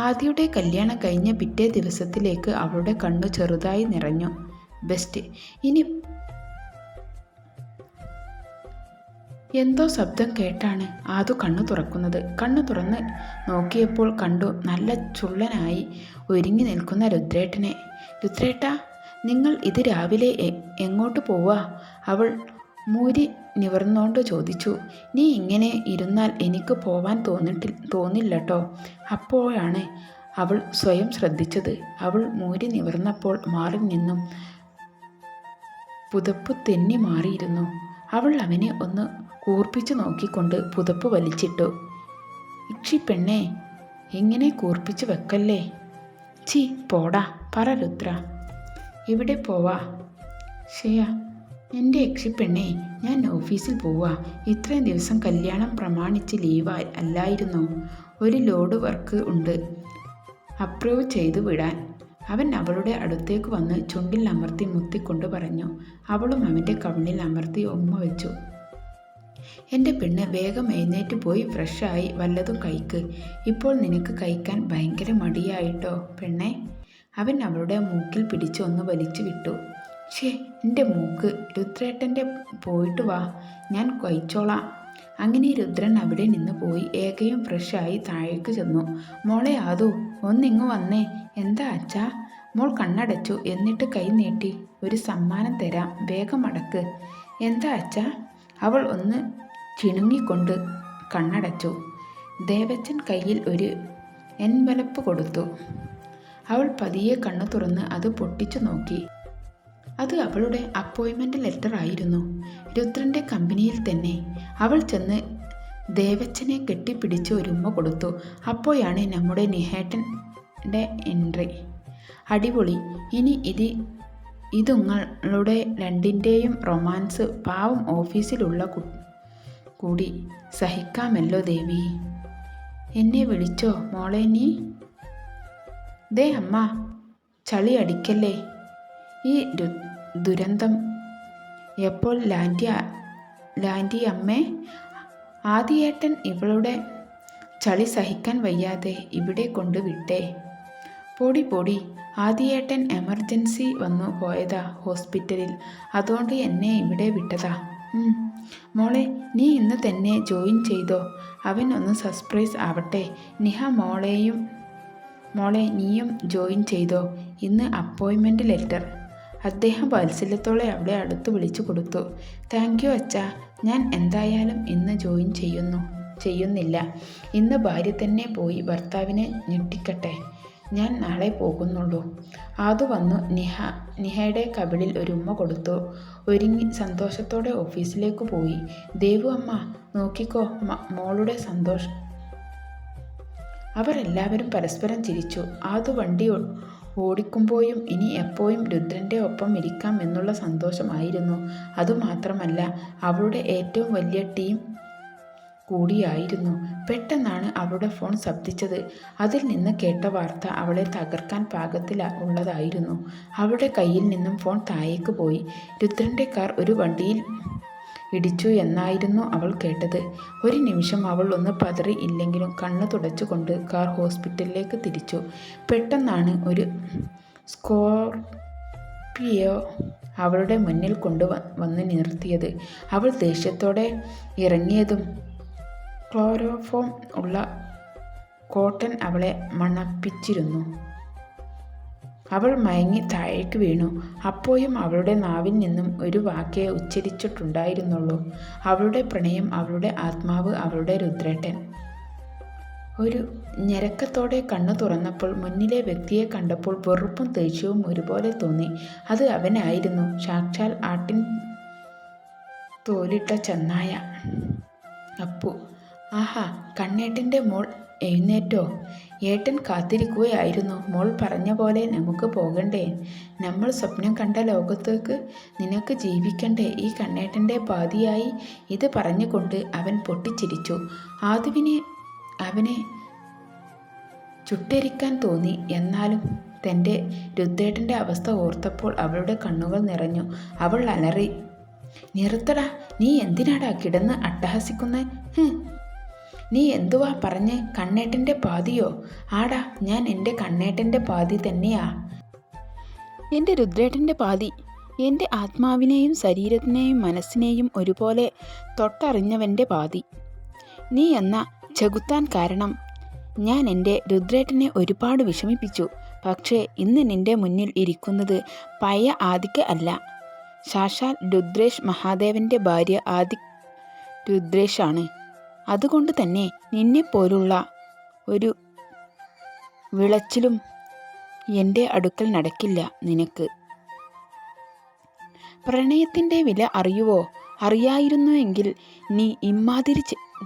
ആദിയുടെ കല്യാണം കഴിഞ്ഞ പിറ്റേ ദിവസത്തിലേക്ക് അവളുടെ കണ്ണു ചെറുതായി നിറഞ്ഞു. ബെസ്റ്റ്. ഇനി എന്തോ ശബ്ദം കേട്ടാണ് ആദു കണ്ണു തുറക്കുന്നത്. കണ്ണു തുറന്ന് നോക്കിയപ്പോൾ കണ്ടു നല്ല ചുള്ളനായി ഒരുങ്ങി നിൽക്കുന്ന രുദ്രേട്ടനെ. രുദ്രേട്ടാ, നിങ്ങൾ ഇത് രാവിലെ എങ്ങോട്ട് പോവാ? അവൾ മൂരി നിവർന്നോണ്ട് ചോദിച്ചു. നീ ഇങ്ങനെ ഇരുന്നാൽ എനിക്ക് പോവാൻ തോന്നില്ലട്ടോ. അപ്പോഴാണ് അവൾ സ്വയം ശ്രദ്ധിച്ചത്. അവൾ മൂരി നിവർന്നപ്പോൾ മാറിൽ നിന്നും പുതപ്പ് തെന്നി മാറിയിരുന്നു. അവൾ അവനെ ഒന്ന് കൂർപ്പിച്ചു നോക്കിക്കൊണ്ട് പുതപ്പ് വലിച്ചിട്ടു. ഇക്ഷി പെണ്ണേ, ഇങ്ങനെ കൂർപ്പിച്ചു വെക്കല്ലേ. ചി പോടാ. പറ രുദ്ര, ഇവിടെ പോവാ? ശയ, എൻ്റെ യക്ഷിപ്പെണ്ണേ, ഞാൻ ഓഫീസിൽ പോവാ. ഇത്രയും ദിവസം കല്യാണം പ്രമാണിച്ച് ലീവ് അല്ലായിരുന്നോ? ഒരു ലോഡ് വർക്ക് ഉണ്ട്, അപ്രൂവ് ചെയ്തു വിടാൻ. അവൻ അവളുടെ അടുത്തേക്ക് വന്ന് ചുണ്ടിൽ അമർത്തി മുത്തിക്കൊണ്ട് പറഞ്ഞു. അവളും അവൻ്റെ കവിളിൽ അമർത്തി ഉമ്മ വെച്ചു. എൻ്റെ പെണ്ണ്, വേഗം എഴുന്നേറ്റ് പോയി ഫ്രഷായി വല്ലതും കഴിക്ക്. ഇപ്പോൾ നിനക്ക് കഴിക്കാൻ ഭയങ്കര മടിയായിട്ടോ പെണ്ണേ. അവൻ അവളുടെ മൂക്കിൽ പിടിച്ച് ഒന്ന് വലിച്ചു വിട്ടു. ഷേ, എൻ്റെ മൂക്ക്. രുദ്രേട്ടൻ്റെ പോയിട്ട് വാ, ഞാൻ കഴിച്ചോളാം. അങ്ങനെ രുദ്രൻ അവിടെ നിന്ന് പോയി. ഏകയും ഫ്രഷായി താഴേക്ക് ചെന്നു. മോളെ ആദു, ഒന്നിങ്ങു വന്നേ. എന്താ അച്ഛാ? മോൾ കണ്ണടച്ചു. എന്നിട്ട് കൈ നീട്ടി. ഒരു സമ്മാനം തരാം, വേഗം അടക്ക്. എന്താ അച്ഛാ? അവൾ ഒന്ന് ചിണുങ്ങിക്കൊണ്ട് കണ്ണടച്ചു. ദേവച്ചൻ കയ്യിൽ ഒരു എൻവലപ്പ് കൊടുത്തു. അവൾ പതിയെ കണ്ണു തുറന്ന് അത് പൊട്ടിച്ചു നോക്കി. അത് അവളുടെ അപ്പോയിൻമെൻ്റ് ലെറ്റർ ആയിരുന്നു, രുദ്രൻ്റെ കമ്പനിയിൽ തന്നെ. അവൾ ചെന്ന് ദേവച്ചനെ കെട്ടിപ്പിടിച്ച് ഒരുമ്മ കൊടുത്തു. അപ്പോഴാണ് നമ്മുടെ നിഹേട്ടൻ്റെ എൻട്രി. അടിപൊളി. ഇനി ഇതുങ്ങളുടെ 2ൻ്റെയും റൊമാൻസ് പാവം ഓഫീസിലുള്ള കൂടി സഹിക്കാമല്ലോ ദേവി. എന്നെ വിളിച്ചോ മോളെ നീ? ദേ അമ്മ, ചളി അടിക്കല്ലേ. ഈ ദുരന്തം എപ്പോൾ ലാൻഡി അമ്മേ? ആദിയേട്ടൻ ഇവളുടെ ചളി സഹിക്കാൻ വയ്യാതെ ഇവിടെ കൊണ്ട് വിട്ടേ. പൊടി. ആദിയേട്ടൻ എമർജൻസി വന്നു പോയതാ ഹോസ്പിറ്റലിൽ, അതുകൊണ്ട് എന്നെ ഇവിടെ വിട്ടതാ. മോളെ, നീ ഇന്ന് തന്നെ ജോയിൻ ചെയ്തോ. അവൻ ഒന്ന് സർപ്രൈസ് ആവട്ടെ. നിഹ, മോളെ നീയും ജോയിൻ ചെയ്തോ. ഇന്ന് അപ്പോയിൻമെൻ്റ് ലെറ്റർ. അദ്ദേഹം വാത്സല്യത്തോടെ അവളെ അടുത്ത് വിളിച്ചു കൊടുത്തു. താങ്ക് യു അച്ഛാ, ഞാൻ എന്തായാലും ഇന്ന് ജോയിൻ ചെയ്യുന്നില്ല. ഇന്ന് ഭാര്യ തന്നെ പോയി ഭർത്താവിനെ ഞെട്ടിക്കട്ടെ. ഞാൻ നാളെ പോകുന്നുള്ളൂ. ആദു വന്നു നിഹയുടെ കവിളിൽ ഒരു ഉമ്മ കൊടുത്തു. ഒരുങ്ങി സന്തോഷത്തോടെ ഓഫീസിലേക്ക് പോയി. ദേവു അമ്മ, നോക്കിക്കോ മോളുടെ സന്തോഷം. അവരെല്ലാവരും പരസ്പരം ചിരിച്ചു. ആദു വണ്ടി ഓടിക്കുമ്പോഴും ഇനി എപ്പോഴും രുദ്രൻ്റെ ഒപ്പം ഇരിക്കാം എന്നുള്ള സന്തോഷമായിരുന്നു. അതുമാത്രമല്ല, അവളുടെ ഏറ്റവും വലിയ ടീം കൂടിയായിരുന്നു. പെട്ടെന്നാണ് അവളുടെ ഫോൺ ശബ്ദിച്ചത്. അതിൽ നിന്ന് കേട്ട വാർത്ത അവളെ തകർക്കാൻ പാകത്തിൽ ഉള്ളതായിരുന്നു. അവളുടെ കയ്യിൽ നിന്നും ഫോൺ താഴേക്ക് പോയി. രുദ്രൻ്റെ കാർ ഒരു വണ്ടിയിൽ ഇടിച്ചു എന്നായിരുന്നു അവൾ കേട്ടത്. ഒരു നിമിഷം അവൾ ഒന്ന് പതറി. ഇല്ലെങ്കിലും കണ്ണ് തുടച്ചുകൊണ്ട് കാർ ഹോസ്പിറ്റലിലേക്ക് തിരിച്ചു. പെട്ടെന്നാണ് ഒരു സ്കോർപിയോ അവളുടെ മുന്നിൽ വന്ന് നിർത്തിയത്. അവൾ ദേഷ്യത്തോടെ ഇറങ്ങിയതും ക്ലോരോഫോം ഉള്ള കോട്ടൺ അവളെ മണപ്പിച്ചിരുന്നു. അവൾ മയങ്ങി താഴേക്ക് വീണു. അപ്പോഴും അവളുടെ നാവിൽ നിന്നും ഒരു വാക്കേ ഉച്ചരിച്ചിട്ടുണ്ടായിരുന്നുള്ളൂ. അവളുടെ പ്രണയം, അവളുടെ ആത്മാവ്, അവളുടെ രുദ്രേട്ടൻ. ഒരു ഞരക്കത്തോടെ കണ്ണു തുറന്നപ്പോൾ മുന്നിലെ വ്യക്തിയെ കണ്ടപ്പോൾ വെറുപ്പും ദേഷ്യവും ഒരുപോലെ തോന്നി. അത് അവനായിരുന്നു, സാക്ഷാൽ ആട്ടിൻ തോലിട്ട ചെന്നായ അപ്പു. ആഹാ, കണ്ണേട്ടൻ്റെ മോൾ എഴുന്നേറ്റോ? ഏട്ടൻ കാത്തിരിക്കുകയായിരുന്നു. മോൾ പറഞ്ഞ പോലെ നമുക്ക് പോകണ്ടേ? നമ്മൾ സ്വപ്നം കണ്ട ലോകത്തേക്ക് നിനക്ക് ജീവിക്കണ്ടേ? ഈ കണ്ണേട്ടൻ്റെ പാതിയായി. ഇത് പറഞ്ഞുകൊണ്ട് അവൻ പൊട്ടിച്ചിരിച്ചു. ആദിവിന് അവനെ ചുട്ടരിക്കാൻ തോന്നി. എന്നാലും തൻ്റെ രുദ്രേട്ടൻ്റെ അവസ്ഥ ഓർത്തപ്പോൾ അവളുടെ കണ്ണുകൾ നിറഞ്ഞു. അവൾ അലറി, നിർത്തടാ, നീ എന്തിനാടാ കിടന്ന് അട്ടഹസിക്കുന്നത്? നീ എന്തുവാ പറഞ്ഞ്? കണ്ണേട്ടൻ്റെ പാതിയോ? ആടാ, ഞാൻ എൻ്റെ കണ്ണേട്ടൻ്റെ പാതി തന്നെയാ. എൻ്റെ രുദ്രേട്ടൻ്റെ പാതി. എൻ്റെ ആത്മാവിനെയും ശരീരത്തിനെയും മനസ്സിനെയും ഒരുപോലെ തൊട്ടറിഞ്ഞവൻ്റെ പാതി. നീ എന്ന ചെകുത്താൻ കാരണം ഞാൻ എൻ്റെ രുദ്രേട്ടനെ ഒരുപാട് വിഷമിപ്പിച്ചു. പക്ഷേ ഇന്ന് നിൻ്റെ മുന്നിൽ ഇരിക്കുന്നത് പഴയ ആദിക്ക് അല്ല, സാക്ഷാൽ രുദ്രേഷ് മഹാദേവൻ്റെ ഭാര്യ ആദി രുദ്രേഷാണ്. അതുകൊണ്ട് തന്നെ നിന്നെപ്പോലുള്ള ഒരു വിളച്ചിലും എൻ്റെ അടുക്കൽ നടക്കില്ല നിനക്ക്. പ്രണയത്തിൻ്റെ വില അറിയുവോ? അറിയായിരുന്നുവെങ്കിൽ നീ ഇമ്മാതിരി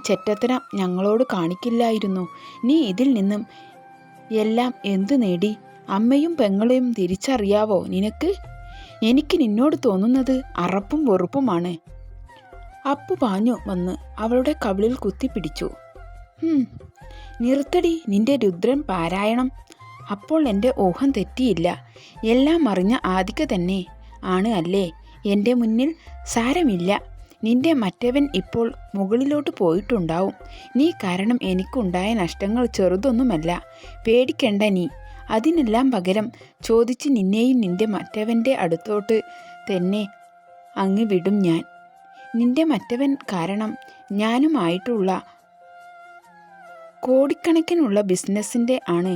ചെറ്റത്തരം ഞങ്ങളോട് കാണിക്കില്ലായിരുന്നു. നീ ഇതിൽ നിന്നും എല്ലാം എന്തു നേടി? അമ്മയും പെങ്ങളെയും തിരിച്ചറിയാവോ നിനക്ക്? എനിക്ക് നിന്നോട് തോന്നുന്നത് അറപ്പും വെറുപ്പുമാണ്. അപ്പു പാഞ്ഞു വന്ന് അവളുടെ കവിളിൽ കുത്തിപ്പിടിച്ചു. നിർത്തടി നിന്റെ രുദ്രൻ പാരായണം. അപ്പോൾ എൻ്റെ ഊഹം തെറ്റിയില്ല. എല്ലാം അറിഞ്ഞ ആദിക തന്നെ ആണ് അല്ലേ എൻ്റെ മുന്നിൽ? സാരമില്ല, നിന്റെ മറ്റവൻ ഇപ്പോൾ മുകളിലോട്ട് പോയിട്ടുണ്ടാവും. നീ കാരണം എനിക്കുണ്ടായ നഷ്ടങ്ങൾ ചെറുതൊന്നുമല്ല. പേടിക്കണ്ട നീ. അതിനെല്ലാം പകരം ചോദിച്ച് നിന്നെയും നിന്റെ മറ്റവൻ്റെ അടുത്തോട്ട് തന്നെ അങ്ങ് വിടും ഞാൻ. നിന്റെ മറ്റവൻ കാരണം ഞാനുമായിട്ടുള്ള കോടിക്കണക്കിനുള്ള ബിസിനസ്സിൻ്റെ ആണ്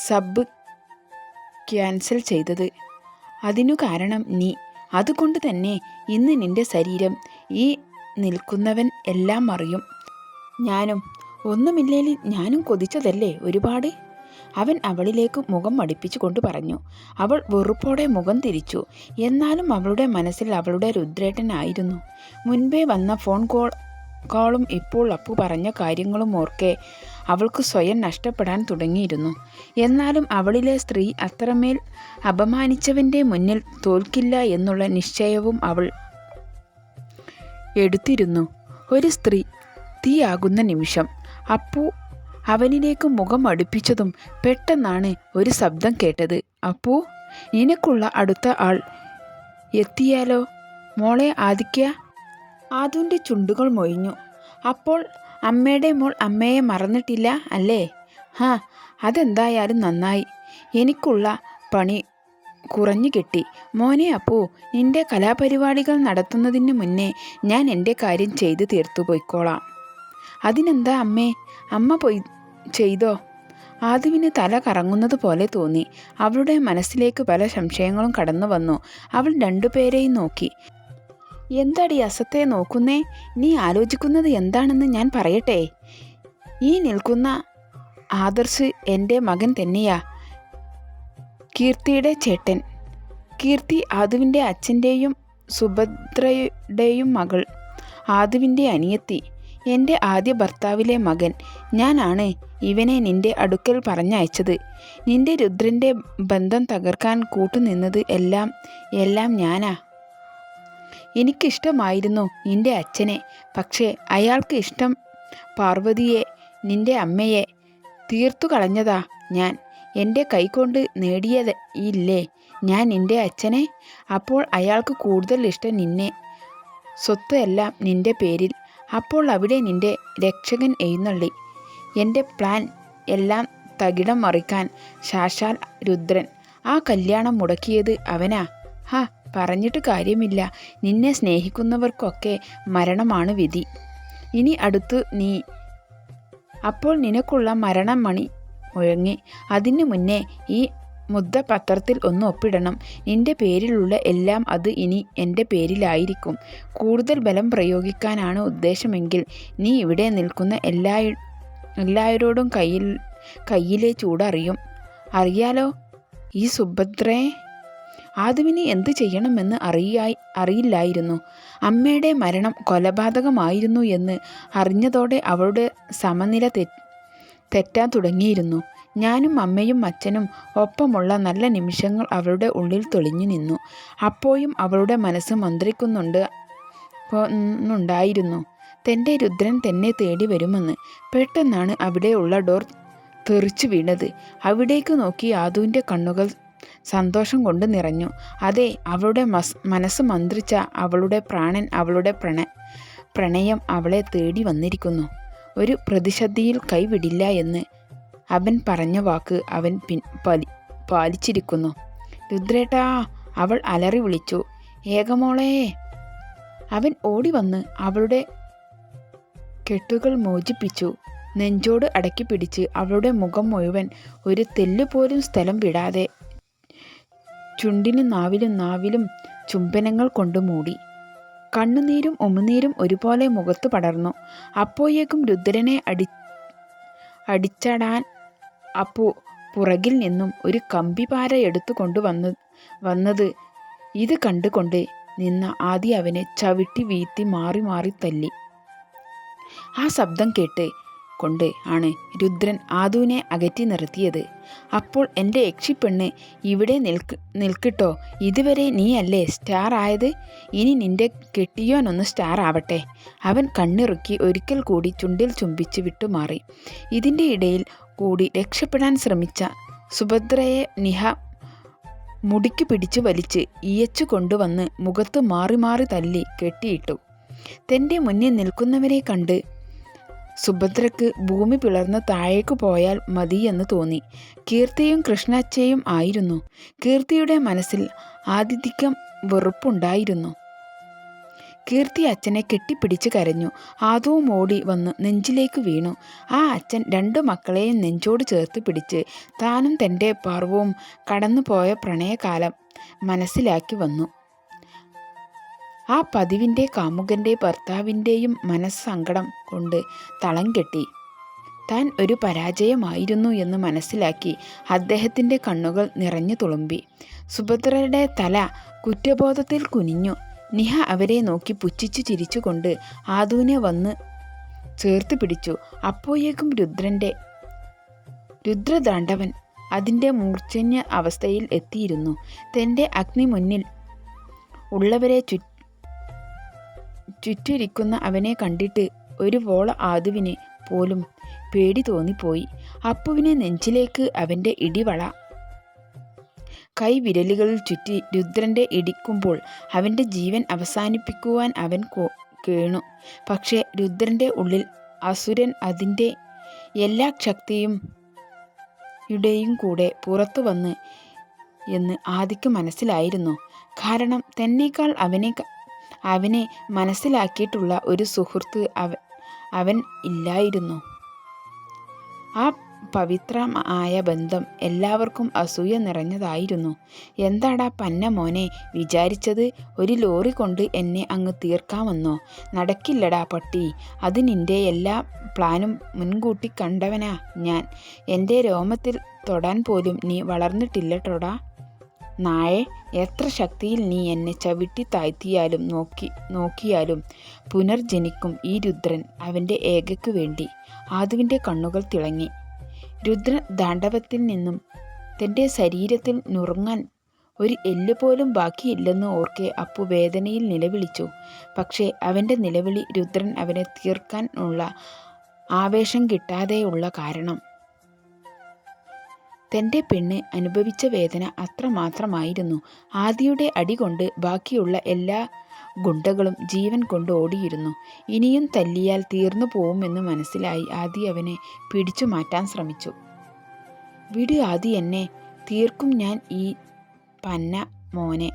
സബ് ക്യാൻസൽ ചെയ്തത്. അതിനു കാരണം നീ. അതുകൊണ്ട് തന്നെ ഇന്ന് നിന്റെ ശരീരം ഈ നിൽക്കുന്നവൻ എല്ലാം അറിയും. ഞാനും ഒന്നുമില്ലേലും ഞാനും കൊതിച്ചതല്ലേ ഒരുപാട്. അവൻ അവളിലേക്ക് മുഖം മടിപ്പിച്ചു കൊണ്ട് പറഞ്ഞു. അവൾ വെറുപ്പോടെ മുഖം തിരിച്ചു. എന്നാലും അവളുടെ മനസ്സിൽ അവളുടെ രുദ്രേട്ടനായിരുന്നു. മുൻപേ വന്ന ഫോൺ കോളും ഇപ്പോൾ അപ്പു പറഞ്ഞ കാര്യങ്ങളും ഓർക്കെ അവൾക്ക് സ്വയം നഷ്ടപ്പെടാൻ തുടങ്ങിയിരുന്നു. എന്നാലും അവളിലെ സ്ത്രീ അത്രമേൽ അപമാനിച്ചവൻ്റെ മുന്നിൽ തോൽക്കില്ല എന്നുള്ള നിശ്ചയവും അവൾ എടുത്തിരുന്നു. ഒരു സ്ത്രീ തീയാകുന്ന നിമിഷം. അപ്പു അവനിലേക്ക് മുഖം അടുപ്പിച്ചതും പെട്ടെന്നാണ് ഒരു ശബ്ദം കേട്ടത്. അപ്പു, നിനക്കുള്ള അടുത്ത ആൾ എത്തിയാലോ മോളെ ആദിക്യ? ആദുവിൻ്റെ ചുണ്ടുകൾ മൊഴിഞ്ഞു. അപ്പോൾ അമ്മയുടെ മോൾ അമ്മയെ മറന്നിട്ടില്ല അല്ലേ? അതെന്തായാലും നന്നായി. എനിക്കുള്ള പണി കുറഞ്ഞു കിട്ടി. മോനെ അപ്പു, നിന്റെ കലാപരിപാടികൾ നടത്തുന്നതിന് മുന്നേ ഞാൻ എൻ്റെ കാര്യം ചെയ്തു തീർത്തു പോയിക്കോളാം. അതിനെന്താ അമ്മേ? അമ്മ പോയി ചെയ്തോ? ആദിവിന് തല കറങ്ങുന്നത് പോലെ തോന്നി. അവളുടെ മനസ്സിലേക്ക് പല സംശയങ്ങളും കടന്നു വന്നു. അവൾ രണ്ടുപേരെയും നോക്കി. എന്താടി അസത്തെ നോക്കുന്നേ? നീ ആലോചിക്കുന്നത് എന്താണെന്ന് ഞാൻ പറയട്ടെ. ഈ നിൽക്കുന്ന ആദർശ് എൻ്റെ മകൻ തന്നെയാ, കീർത്തിയുടെ ചേട്ടൻ. കീർത്തി ആദുവിൻ്റെ അച്ഛൻ്റെയും സുഭദ്രയുടെയും മകൾ, ആദുവിൻ്റെ അനിയത്തി, എൻ്റെ ആദ്യ ഭർത്താവിലെ മകൻ. ഞാനാണ് ഇവനെ നിന്റെ അടുക്കൽ പറഞ്ഞയച്ചത്. നിന്റെ രുദ്രൻ്റെ ബന്ധം തകർക്കാൻ കൂട്ടുനിന്നത് എല്ലാം ഞാനാ. എനിക്കിഷ്ടമായിരുന്നു നിന്റെ അച്ഛനെ, പക്ഷേ അയാൾക്ക് ഇഷ്ടം പാർവതിയെ, നിന്റെ അമ്മയെ. തീർത്തു കളഞ്ഞതാ ഞാൻ. എൻ്റെ കൈകൊണ്ട് നേടിയതില്ലേ ഞാൻ നിന്റെ അച്ഛനെ. അപ്പോൾ അയാൾക്ക് കൂടുതൽ ഇഷ്ടം നിന്നെ, സ്വത്ത് എല്ലാം നിന്റെ പേരിൽ. അപ്പോൾ അവിടെ നിന്റെ രക്ഷകൻ എഴുന്നള്ളി. എൻ്റെ പ്ലാൻ എല്ലാം തകിടം മറിക്കാൻ സാക്ഷാൽ രുദ്രൻ. ആ കല്യാണം മുടക്കിയത് അവനാ. പറഞ്ഞിട്ട് കാര്യമില്ല. നിന്നെ സ്നേഹിക്കുന്നവർക്കൊക്കെ മരണമാണ് വിധി. ഇനി അടുത്തു നീ. അപ്പോൾ നിനക്കുള്ള മരണമണി മുഴങ്ങി. അതിനു മുന്നേ ഈ മുദ്രപത്രത്തിൽ ഒന്ന് ഒപ്പിടണം. നിന്റെ പേരിലുള്ള എല്ലാം അത് ഇനി എൻ്റെ പേരിലായിരിക്കും. കൂടുതൽ ബലം പ്രയോഗിക്കാനാണ് ഉദ്ദേശമെങ്കിൽ നീ ഇവിടെ നിൽക്കുന്ന എല്ലാവരോടും കയ്യിലെ ചൂടറിയാലോ. ഈ സുഭദ്രയെ ആദുവിന് എന്തു ചെയ്യണമെന്ന് അറിയില്ലായിരുന്നു. അമ്മയുടെ മരണം കൊലപാതകമായിരുന്നു എന്ന് അറിഞ്ഞതോടെ അവളുടെ സമനില തെറ്റാൻ തുടങ്ങിയിരുന്നു. ഞാനും അമ്മയും അച്ഛനും ഒപ്പമുള്ള നല്ല നിമിഷങ്ങൾ അവളുടെ ഉള്ളിൽ തെളിഞ്ഞു നിന്നു. അപ്പോഴും അവളുടെ മനസ്സ് മന്ത്രിക്കുന്നുണ്ടായിരുന്നു തൻ്റെ രുദ്രൻ തന്നെ തേടി വരുമെന്ന്. പെട്ടെന്നാണ് അവിടെയുള്ള ഡോർ തെറിച്ചു വീണത്. അവിടേക്ക് നോക്കി ആദുവിൻ്റെ കണ്ണുകൾ സന്തോഷം കൊണ്ട് നിറഞ്ഞു. അതെ, അവളുടെ മനസ്സ് മന്ത്രിച്ച അവളുടെ പ്രാണൻ, അവളുടെ പ്രണയം അവളെ തേടി വന്നിരിക്കുന്നു. ഒരു പ്രതിസന്ധിയിൽ കൈവിടില്ല എന്ന് അവൻ പറഞ്ഞ വാക്ക് അവൻ പാലിച്ചിരിക്കുന്നു. രുദ്രേട്ടാ, അവൾ അലറി വിളിച്ചു. ഏകമോളെ! അവൻ ഓടി വന്ന് അവളുടെ കെട്ടുകൾ മോചിപ്പിച്ചു. നെഞ്ചോട് അടക്കി പിടിച്ച് അവളുടെ മുഖം മുഴുവൻ ഒരു തെല്ലുപോലും സ്ഥലം വിടാതെ ചുണ്ടിനും നാവിലും ചുംബനങ്ങൾ കൊണ്ട് മൂടി. കണ്ണുനീരും ഉമിനീരും ഒരുപോലെ മുഖത്ത് പടർന്നു. അപ്പോഴേക്കും രുദ്രനെ അടിച്ചടാൻ അപ്പു പുറകിൽ നിന്നും ഒരു കമ്പിപ്പാര എടുത്തു വന്നത് ഇത് കണ്ടുകൊണ്ട് നിന്ന ആദി അവനെ ചവിട്ടി വീഴ്ത്തി മാറി മാറി തല്ലി. ആ ശബ്ദം കേട്ട് കൊണ്ട് ആണ് രുദ്രൻ ആദുവിനെ അകറ്റി നിർത്തിയത്. അപ്പോൾ എൻ്റെ യക്ഷിപ്പെണ്ണ്, ഇവിടെ നിൽക്കിട്ടോ. ഇതുവരെ നീയല്ലേ സ്റ്റാർ ആയത്, ഇനി നിന്റെ കെട്ടിയോനൊന്ന് സ്റ്റാർ ആവട്ടെ. അവൻ കണ്ണിറുക്കി ഒരിക്കൽ കൂടി ചുണ്ടിൽ ചുംബിച്ച് വിട്ടുമാറി. ഇതിൻ്റെ ഇടയിൽ കൂടി രക്ഷപ്പെടാൻ ശ്രമിച്ച സുഭദ്രയെ നിഹ മുടിക്ക് പിടിച്ചു വലിച്ച് ഇയച്ചു കൊണ്ടുവന്ന് മുഖത്ത് മാറി മാറി തല്ലി കെട്ടിയിട്ടു. തൻ്റെ മുന്നിൽ നിൽക്കുന്നവരെ കണ്ട് സുഭദ്രക്ക് ഭൂമി പിളർന്ന് താഴേക്ക് പോയാൽ മതിയെന്ന് തോന്നി. കീർത്തിയും കൃഷ്ണച്ചയും ആയിരുന്നു. കീർത്തിയുടെ മനസ്സിൽ ആതിഥ്യം വെറുപ്പുണ്ടായിരുന്നു. കീർത്തി അച്ഛനെ കെട്ടിപ്പിടിച്ച് കരഞ്ഞു. ആദവും ഓടി വന്ന് നെഞ്ചിലേക്ക് വീണു. ആ അച്ഛൻ രണ്ടു മക്കളെയും നെഞ്ചോട് ചേർത്ത് പിടിച്ച് താനും തൻ്റെ പർവ്വവും കടന്നുപോയ പ്രണയകാലം മനസ്സിലാക്കി വന്നു. ആ പതിവിൻ്റെ കാമുകൻ്റെ ഭർത്താവിൻ്റെയും മനസ്സങ്കടം കൊണ്ട് തളം കെട്ടി. താൻ ഒരു പരാജയമായിരുന്നു എന്ന് മനസ്സിലാക്കി അദ്ദേഹത്തിൻ്റെ കണ്ണുകൾ നിറഞ്ഞു തുളുമ്പി. സുഭദ്രയുടെ തല കുറ്റബോധത്തിൽ കുനിഞ്ഞു. നിഹ അവരെ നോക്കി പുച്ഛിച്ചു ചിരിച്ചുകൊണ്ട് ആദുവിനെ വന്ന് ചേർത്ത് പിടിച്ചു. അപ്പോഴേക്കും രുദ്രതാണ്ഡവൻ അതിൻ്റെ മൂർച്ഛന്യ അവസ്ഥയിൽ എത്തിയിരുന്നു. തൻ്റെ അഗ്നി മുന്നിൽ ഉള്ളവരെ ചുറ്റിരിക്കുന്ന അവനെ കണ്ടിട്ട് ഒരു വോള ആദുവിന് പോലും പേടി തോന്നിപ്പോയി. അപ്പുവിനെ നെഞ്ചിലേക്ക് അവൻ്റെ ഇടിവള കൈവിരലുകളിൽ ചുറ്റി രുദ്രൻ്റെ ഇടിക്കുമ്പോൾ അവൻ്റെ ജീവൻ അവസാനിപ്പിക്കുവാൻ അവൻ കേണു. പക്ഷേ രുദ്രൻ്റെ ഉള്ളിൽ അസുരൻ അതിൻ്റെ എല്ലാ ശക്തിയും യുടെയും കൂടെ പുറത്തു വന്ന് എന്ന് ആദിക്ക് മനസ്സിലായിരുന്നു. കാരണം തന്നേക്കാൾ അവനെ മനസ്സിലാക്കിയിട്ടുള്ള ഒരു സുഹൃത്ത് അവൻ ഇല്ലായിരുന്നു. ആ പവിത്രമായ ബന്ധം എല്ലാവർക്കും അസൂയ നിറഞ്ഞതായിരുന്നു. എന്താടാ പന്ന മോനെ വിചാരിച്ചത്, ഒരു ലോറി കൊണ്ട് എന്നെ അങ്ങ് തീർക്കാമെന്നോ? നടക്കില്ലടാ പട്ടി. അത് നിന്റെ എല്ലാ പ്ലാനും മുൻകൂട്ടി കണ്ടവനാ ഞാൻ. എൻ്റെ രോമത്തിൽ തൊടാൻ പോലും നീ വളർന്നിട്ടില്ലട്ടോടാ നായെ. എത്ര ശക്തിയിൽ നീ എന്നെ ചവിട്ടി താഴ്ത്തിയാലും നോക്കിയാലും പുനർജനിക്കും ഈ രുദ്രൻ അവൻ്റെ ഏകയ്ക്കു വേണ്ടി. ആദുവിൻ്റെ കണ്ണുകൾ തിളങ്ങി. രുദ്ര ദാണ്ഡവത്തിൽ നിന്നും തൻ്റെ ശരീരത്തിൽ നുറുങ്ങാൻ ഒരു എല്ല് പോലും ബാക്കിയില്ലെന്ന് ഓർക്കെ അപ്പു വേദനയിൽ നിലവിളിച്ചു. പക്ഷേ അവൻ്റെ നിലവിളി രുദ്രൻ അവനെ തീർക്കാൻ ഉള്ള ആവേശം കിട്ടാതെയുള്ള കാരണം. തൻ്റെ പെണ്ണ് അനുഭവിച്ച വേദന അത്രമാത്രമായിരുന്നു. ആദിയുടെ അടി കൊണ്ട് ബാക്കിയുള്ള എല്ലാ ഗുണ്ടകളും ജീവൻ കൊണ്ട് ഓടിയിരുന്നു. ഇനിയും തല്ലിയാൽ തീർന്നു പോവുമെന്ന് മനസ്സിലായി ആദി അവനെ പിടിച്ചു മാറ്റാൻ ശ്രമിച്ചു. വിട് ആദി, എന്നെ തീർക്കും ഞാൻ ഈ പന്ന മോനെ.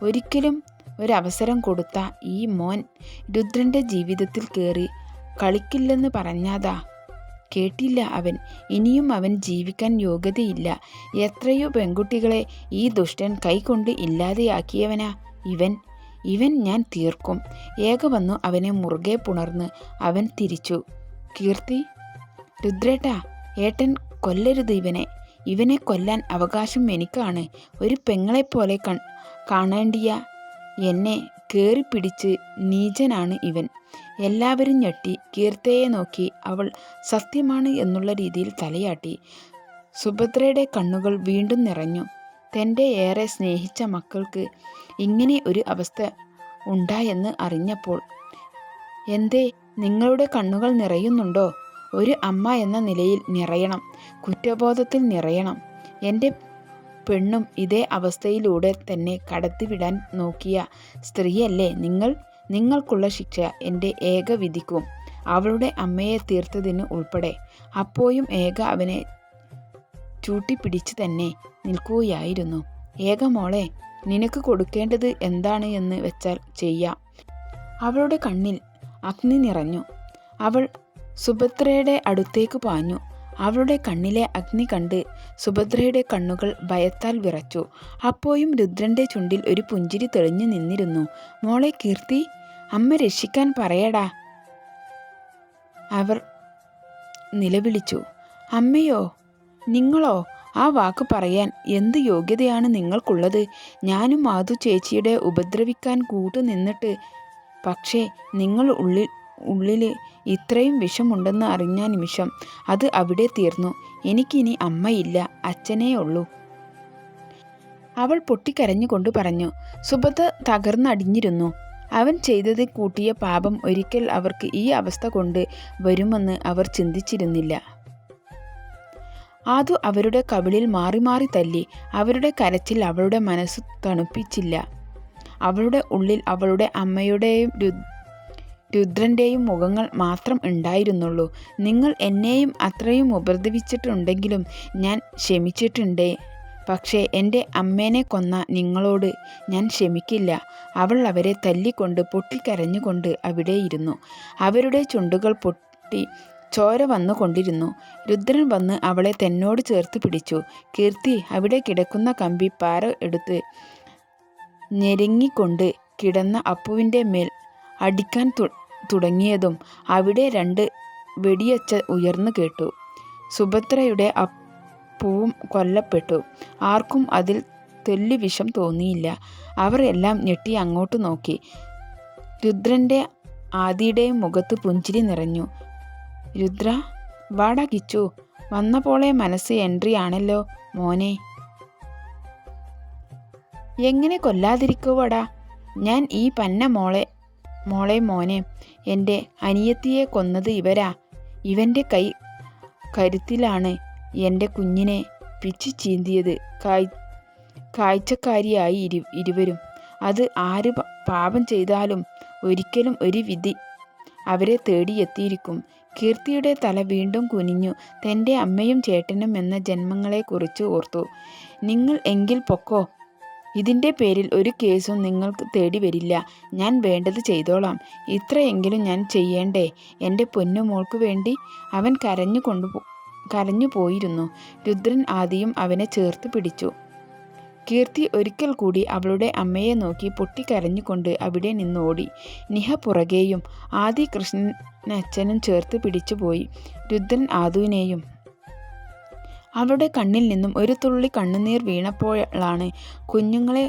ഒരിക്കലും ഒരവസരം കൊടുത്ത ഈ മോൻ രുദ്രൻ്റെ ജീവിതത്തിൽ കയറി കളിക്കില്ലെന്ന് പറഞ്ഞതാ. കേട്ടില്ല അവൻ. ഇനിയും അവൻ ജീവിക്കാൻ യോഗ്യതയില്ല. എത്രയോ പെൺകുട്ടികളെ ഈ ദുഷ്ടൻ കൈകൊണ്ട് ഇല്ലാതെയാക്കിയവനാ ഇവൻ ഞാൻ തീർക്കും. ഏക വന്നു അവനെ മുറുകെ പുണർന്ന് അവൻ തിരിച്ചു. കീർത്തി, രുദ്രേട്ടാ, ഏട്ടൻ കൊല്ലരുത് ഇവനെ കൊല്ലാൻ അവകാശം എനിക്കാണ്. ഒരു പെങ്ങളെപ്പോലെ കാണേണ്ടിയ എന്നെ കേറിപ്പിടിച്ച് നീചനാണ് ഇവൻ. എല്ലാവരും ഞെട്ടി. കീർത്തിയെ നോക്കി അവൾ സത്യമാണ് എന്നുള്ള രീതിയിൽ തലയാട്ടി. സുഭദ്രയുടെ കണ്ണുകൾ വീണ്ടും നിറഞ്ഞു. തൻ്റെ ഏറെ സ്നേഹിച്ച മക്കൾക്ക് ഇങ്ങനെ ഒരു അവസ്ഥ ഉണ്ടായെന്ന് അറിഞ്ഞപ്പോൾ. എന്തേ, നിങ്ങളുടെ കണ്ണുകൾ നിറയുന്നുണ്ടോ? ഒരു അമ്മ എന്ന നിലയിൽ നിറയണം, കുറ്റബോധത്തിൽ നിറയണം. എൻ്റെ പെണ്ണും ഇതേ അവസ്ഥയിലൂടെ തന്നെ കടത്തിവിടാൻ നോക്കിയ സ്ത്രീയല്ലേ നിങ്ങൾ? നിങ്ങൾക്കുള്ള ശിക്ഷ എൻ്റെ ഏക വിധിക്കും, അവളുടെ അമ്മയെ തീർത്തതിന് ഉൾപ്പെടെ. അപ്പോഴും ഏക അവനെ ചൂട്ടിപ്പിടിച്ച് തന്നെ നിൽക്കുകയായിരുന്നു. ഏക മോളെ, നിനക്ക് കൊടുക്കേണ്ടത് എന്താണ് എന്ന് വെച്ചാൽ ചെയ്യാം. അവളുടെ കണ്ണിൽ അഗ്നി നിറഞ്ഞു. അവൾ സുഭദ്രയുടെ അടുത്തേക്ക് പാഞ്ഞു. അവളുടെ കണ്ണിലെ അഗ്നി കണ്ട് സുഭദ്രയുടെ കണ്ണുകൾ ഭയത്താൽ വിറച്ചു. അപ്പോഴും രുദ്രൻ്റെ ചുണ്ടിൽ ഒരു പുഞ്ചിരി തെളിഞ്ഞു നിന്നിരുന്നു. മോളെ കീർത്തി, അമ്മ രക്ഷിക്കാൻ പറയടാ, അവർ നിലവിളിച്ചു. അമ്മയോ, നിങ്ങളോ? ആ വാക്ക് പറയാൻ എന്ത് യോഗ്യതയാണ് നിങ്ങൾക്കുള്ളത്? ഞാനും മാധു ചേച്ചിയുടെ ഉപദ്രവിക്കാൻ കൂട്ടുനിന്നിട്ട്, പക്ഷേ നിങ്ങൾ ഉള്ളിൽ ഇത്രയും വിഷമുണ്ടെന്ന് അറിഞ്ഞ നിമിഷം അത് അവിടെ തീർന്നു. എനിക്കിനി അമ്മയില്ല, അച്ഛനേ ഉള്ളൂ. അവൾ പൊട്ടിക്കരഞ്ഞുകൊണ്ട് പറഞ്ഞു. സുഭദ്ര തകർന്നടിഞ്ഞിരുന്നു. അവൻ ചെയ്തത് കൂട്ടിയ പാപം ഒരിക്കൽ അവർക്ക് ഈ അവസ്ഥ കൊണ്ട് വരുമെന്ന് അവർ ചിന്തിച്ചിരുന്നില്ല. ആദു അവരുടെ കവിളിൽ മാറി മാറി തല്ലി. അവരുടെ കരച്ചിൽ അവളുടെ മനസ്സ് തണുപ്പിച്ചില്ല. അവളുടെ ഉള്ളിൽ അവളുടെ അമ്മയുടെയും രുദ്രൻ്റെയും മുഖങ്ങൾ മാത്രം ഉണ്ടായിരുന്നുള്ളൂ. നിങ്ങൾ എന്നെയും അത്രയും ഉപദ്രവിച്ചിട്ടുണ്ടെങ്കിലും ഞാൻ ക്ഷമിച്ചിട്ടുണ്ടേ. പക്ഷേ എൻ്റെ അമ്മേനെ കൊന്ന നിങ്ങളോട് ഞാൻ ക്ഷമിക്കില്ല. അവൾ അവരെ തല്ലിക്കൊണ്ട് പൊട്ടിക്കരഞ്ഞുകൊണ്ട് അവിടെയിരുന്നു. അവരുടെ ചുണ്ടുകൾ പൊട്ടി ചോര വന്നുകൊണ്ടിരുന്നു. രുദ്രൻ വന്ന് അവളെ തന്നോട് ചേർത്ത് പിടിച്ചു. കീർത്തി അവിടെ കിടക്കുന്ന കമ്പിപ്പാര എടുത്ത് ഞെരുങ്ങിക്കൊണ്ട് കിടന്ന അപ്പുവിൻ്റെ മേൽ അടിക്കാൻ തുടങ്ങിയതും അവിടെ 2 വെടിയൊച്ച ഉയർന്നു കേട്ടു. സുഭദ്രയുടെ അപ്പുവും കൊല്ലപ്പെട്ടു. ആർക്കും അതിൽ തെല്ലു വിഷം തോന്നിയില്ല. അവർ എല്ലാം ഞെട്ടി അങ്ങോട്ട് നോക്കി. രുദ്രൻ്റെ ആദിയുടെയും മുഖത്ത് പുഞ്ചിരി നിറഞ്ഞു. രുദ്ര, വാടാ കിച്ചു, വന്നപ്പോളെ മനസ്സ് എൻട്രി ആണല്ലോ മോനെ. എങ്ങനെ കൊല്ലാതിരിക്കുവടാ? ഞാൻ ഈ പന്ന മോളെ മോനെ, എൻ്റെ അനിയത്തിയെ കൊന്നത് ഇവരാ. ഇവൻ്റെ കരുത്തിലാണ് എൻ്റെ കുഞ്ഞിനെ പിച്ചി ചീന്തിയത്. കാഴ്ചക്കാരിയായി ഇരുവരും. അത് ആര് പാപം ചെയ്താലും ഒരിക്കലും ഒരു വിധി അവരെ തേടിയെത്തിയിരിക്കും. കീർത്തിയുടെ തല വീണ്ടും കുനിഞ്ഞു. തൻ്റെ അമ്മയും ചേട്ടനും എന്ന ജന്മങ്ങളെക്കുറിച്ച് ഓർത്തു. നിങ്ങൾ എങ്കിൽ പൊക്കോ. ഇതിൻ്റെ പേരിൽ ഒരു കേസും നിങ്ങൾക്ക് തേടി വരില്ല. ഞാൻ വേണ്ടത് ചെയ്തോളാം. ഇത്രയെങ്കിലും ഞാൻ ചെയ്യേണ്ടേ എൻ്റെ പൊന്നുമോൾക്ക് വേണ്ടി? അവൻ കരഞ്ഞു പോയിരുന്നു. രുദ്രൻ ആദിയും അവനെ ചേർത്ത് പിടിച്ചു. കീർത്തി ഒരിക്കൽ കൂടി അവളുടെ അമ്മയെ നോക്കി പൊട്ടിക്കരഞ്ഞുകൊണ്ട് അവിടെ നിന്നോടി. നിഹ പുറകെയും. ആദി കൃഷ്ണനച്ഛനും ചേർത്ത് പിടിച്ചുപോയി രുദ്രൻ ആദുവിനെയും. അവളുടെ കണ്ണിൽ നിന്നും ഒരു തുള്ളി കണ്ണുനീർ വീണപ്പോഴാണ് കുഞ്ഞുങ്ങളെ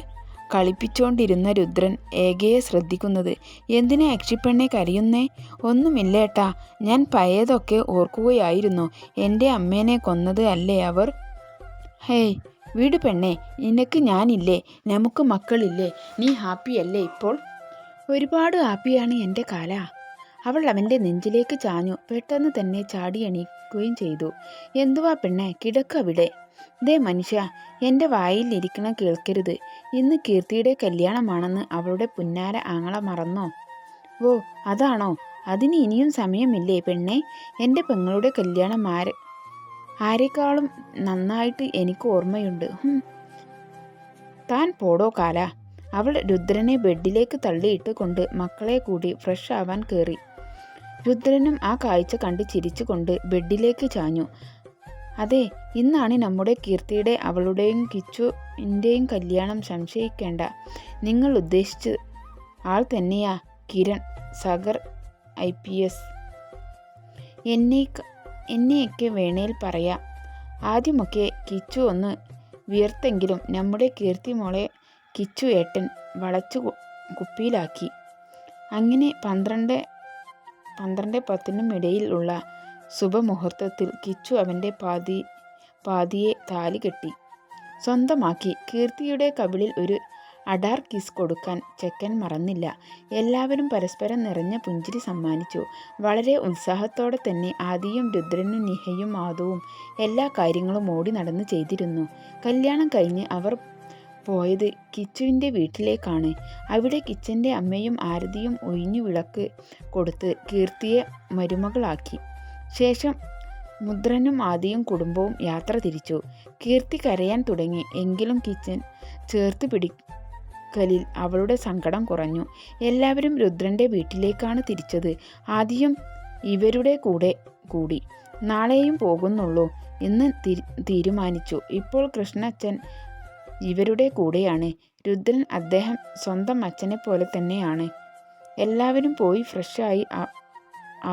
കളിപ്പിച്ചോണ്ടിരുന്ന രുദ്രൻ ഏകയെ ശ്രദ്ധിക്കുന്നത്. എന്തിനാ യക്ഷിപ്പെണ്ണെ കരയുന്നേ? ഒന്നുമില്ലേട്ടാ, ഞാൻ പഴയതൊക്കെ ഓർക്കുകയായിരുന്നു. എൻ്റെ അമ്മേനെ കൊന്നത് അല്ലേ അവർ? ഹേയ് വീട് പെണ്ണേ, നിനക്ക് ഞാനില്ലേ? നമുക്ക് മക്കളില്ലേ? നീ ഹാപ്പിയല്ലേ ഇപ്പോൾ? ഒരുപാട് ഹാപ്പിയാണ് എൻ്റെ കാല. അവൾ അവൻ്റെ നെഞ്ചിലേക്ക് ചാഞ്ഞു. പെട്ടെന്ന് തന്നെ ചാടി എണീക്കുകയും ചെയ്തു. എന്തുവാ പെണ്ണെ, കിടക്കവിടെ. ദേ മനുഷ്യ, എൻ്റെ വായിൽ ഇരിക്കണ കേൾക്കരുത്. ഇന്ന് കീർത്തിയുടെ കല്യാണമാണെന്ന് അവളുടെ പുന്നാര ആങ്ങള മറന്നോ? ഓ അതാണോ? അതിന് ഇനിയും സമയമില്ലേ പെണ്ണെ? എൻ്റെ പെങ്ങളുടെ കല്യാണം ആരെക്കാളും നന്നായിട്ട് എനിക്ക് ഓർമ്മയുണ്ട്. താൻ പോടോ കാല. അവൾ രുദ്രനെ ബെഡിലേക്ക് തള്ളിയിട്ട് കൊണ്ട് മക്കളെ കൂടി ഫ്രഷ് ആവാൻ കയറി. രുദ്രനും ആ കാഴ്ച കണ്ട് ചിരിച്ചുകൊണ്ട് ബെഡിലേക്ക് ചാഞ്ഞു. അതെ, ഇന്നാണ് നമ്മുടെ കീർത്തിയുടെ അവളുടെയും കിച്ചുവിൻ്റെയും കല്യാണം. സംശയിക്കേണ്ട. നിങ്ങൾ ഉദ്ദേശിച്ച ആൾ തന്നെയാ കിരൺ സഗർ IPS. എന്നെയൊക്കെ വേണേൽ പറയാം. ആദ്യമൊക്കെ കിച്ചു ഒന്ന് വിയർത്തെങ്കിലും നമ്മുടെ കീർത്തി മോളെ കിച്ചു ഏട്ടൻ വളച്ചു കുപ്പിയിലാക്കി. അങ്ങനെ 12:10 ഇടയിലുള്ള ശുഭമുഹൂർത്തത്തിൽ കിച്ചു അവൻ്റെ പാതിയെ താലി കെട്ടി. സ്വന്തമാക്കി. കീർത്തിയുടെ കവിളിൽ ഒരു അഡാർ കിസ് കൊടുക്കാൻ ചെക്കൻ മറന്നില്ല. എല്ലാവരും പരസ്പരം നിറഞ്ഞ പുഞ്ചിരി സമ്മാനിച്ചു. വളരെ ഉത്സാഹത്തോടെ തന്നെ ആദിയും രുദ്രനും നിഹയും ആദവും എല്ലാ കാര്യങ്ങളും ഓടി നടന്ന് ചെയ്തിരുന്നു. കല്യാണം കഴിഞ്ഞ് അവർ പോയത് കിച്ചുവിൻ്റെ വീട്ടിലേക്കാണ്. അവിടെ കിച്ചൻ്റെ അമ്മയും ആരതിയും ഒഴിഞ്ഞു വിളക്ക് കൊടുത്ത് കീർത്തിയെ മരുമകളാക്കി. ശേഷം മുദ്രനും ആദിയും കുടുംബവും യാത്ര തിരിച്ചു. കീർത്തി കരയാൻ തുടങ്ങി. എങ്കിലും കിച്ചൻ ചേർത്ത് പിടിക്കലിൽ അവളുടെ സങ്കടം കുറഞ്ഞു. എല്ലാവരും രുദ്രൻ്റെ വീട്ടിലേക്കാണ് തിരിച്ചത്. ആദിയും ഇവരുടെ കൂടെ കൂടി. നാളെയും പോകുന്നുള്ളൂ എന്ന് തീരുമാനിച്ചു. ഇപ്പോൾ കൃഷ്ണച്ചൻ ഇവരുടെ കൂടെയാണ്. രുദ്രൻ അദ്ദേഹം സ്വന്തം അച്ഛനെ പോലെ തന്നെയാണ്. എല്ലാവരും പോയി ഫ്രഷായി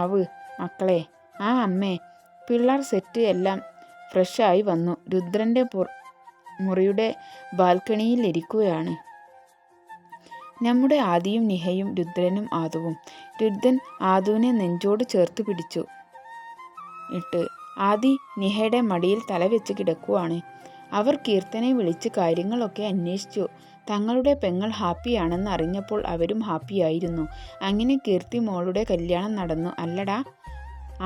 ആവ് മക്കളെ. ആ അമ്മേ. പിള്ളേർ സെറ്റ് എല്ലാം ഫ്രഷായി വന്നു. രുദ്രൻ്റെ മുറിയുടെ ബാൽക്കണിയിൽ ഇരിക്കുകയാണ് നമ്മുടെ ആദിയും നിഹയും രുദ്രനും ആദവും. രുദ്രൻ ആദുവിനെ നെഞ്ചോട് ചേർത്ത് പിടിച്ചു ഇട്ട് ആദി നിഹയുടെ മടിയിൽ തലവെച്ച് കിടക്കുവാണ്. അവർ കീർത്തനെ വിളിച്ച് കാര്യങ്ങളൊക്കെ അന്വേഷിച്ചു. തങ്ങളുടെ പെങ്ങൾ ഹാപ്പിയാണെന്ന് അറിഞ്ഞപ്പോൾ അവരും ഹാപ്പിയായിരുന്നു. അങ്ങനെ കീർത്തി മോളുടെ കല്യാണം നടന്നു. അല്ലടാ?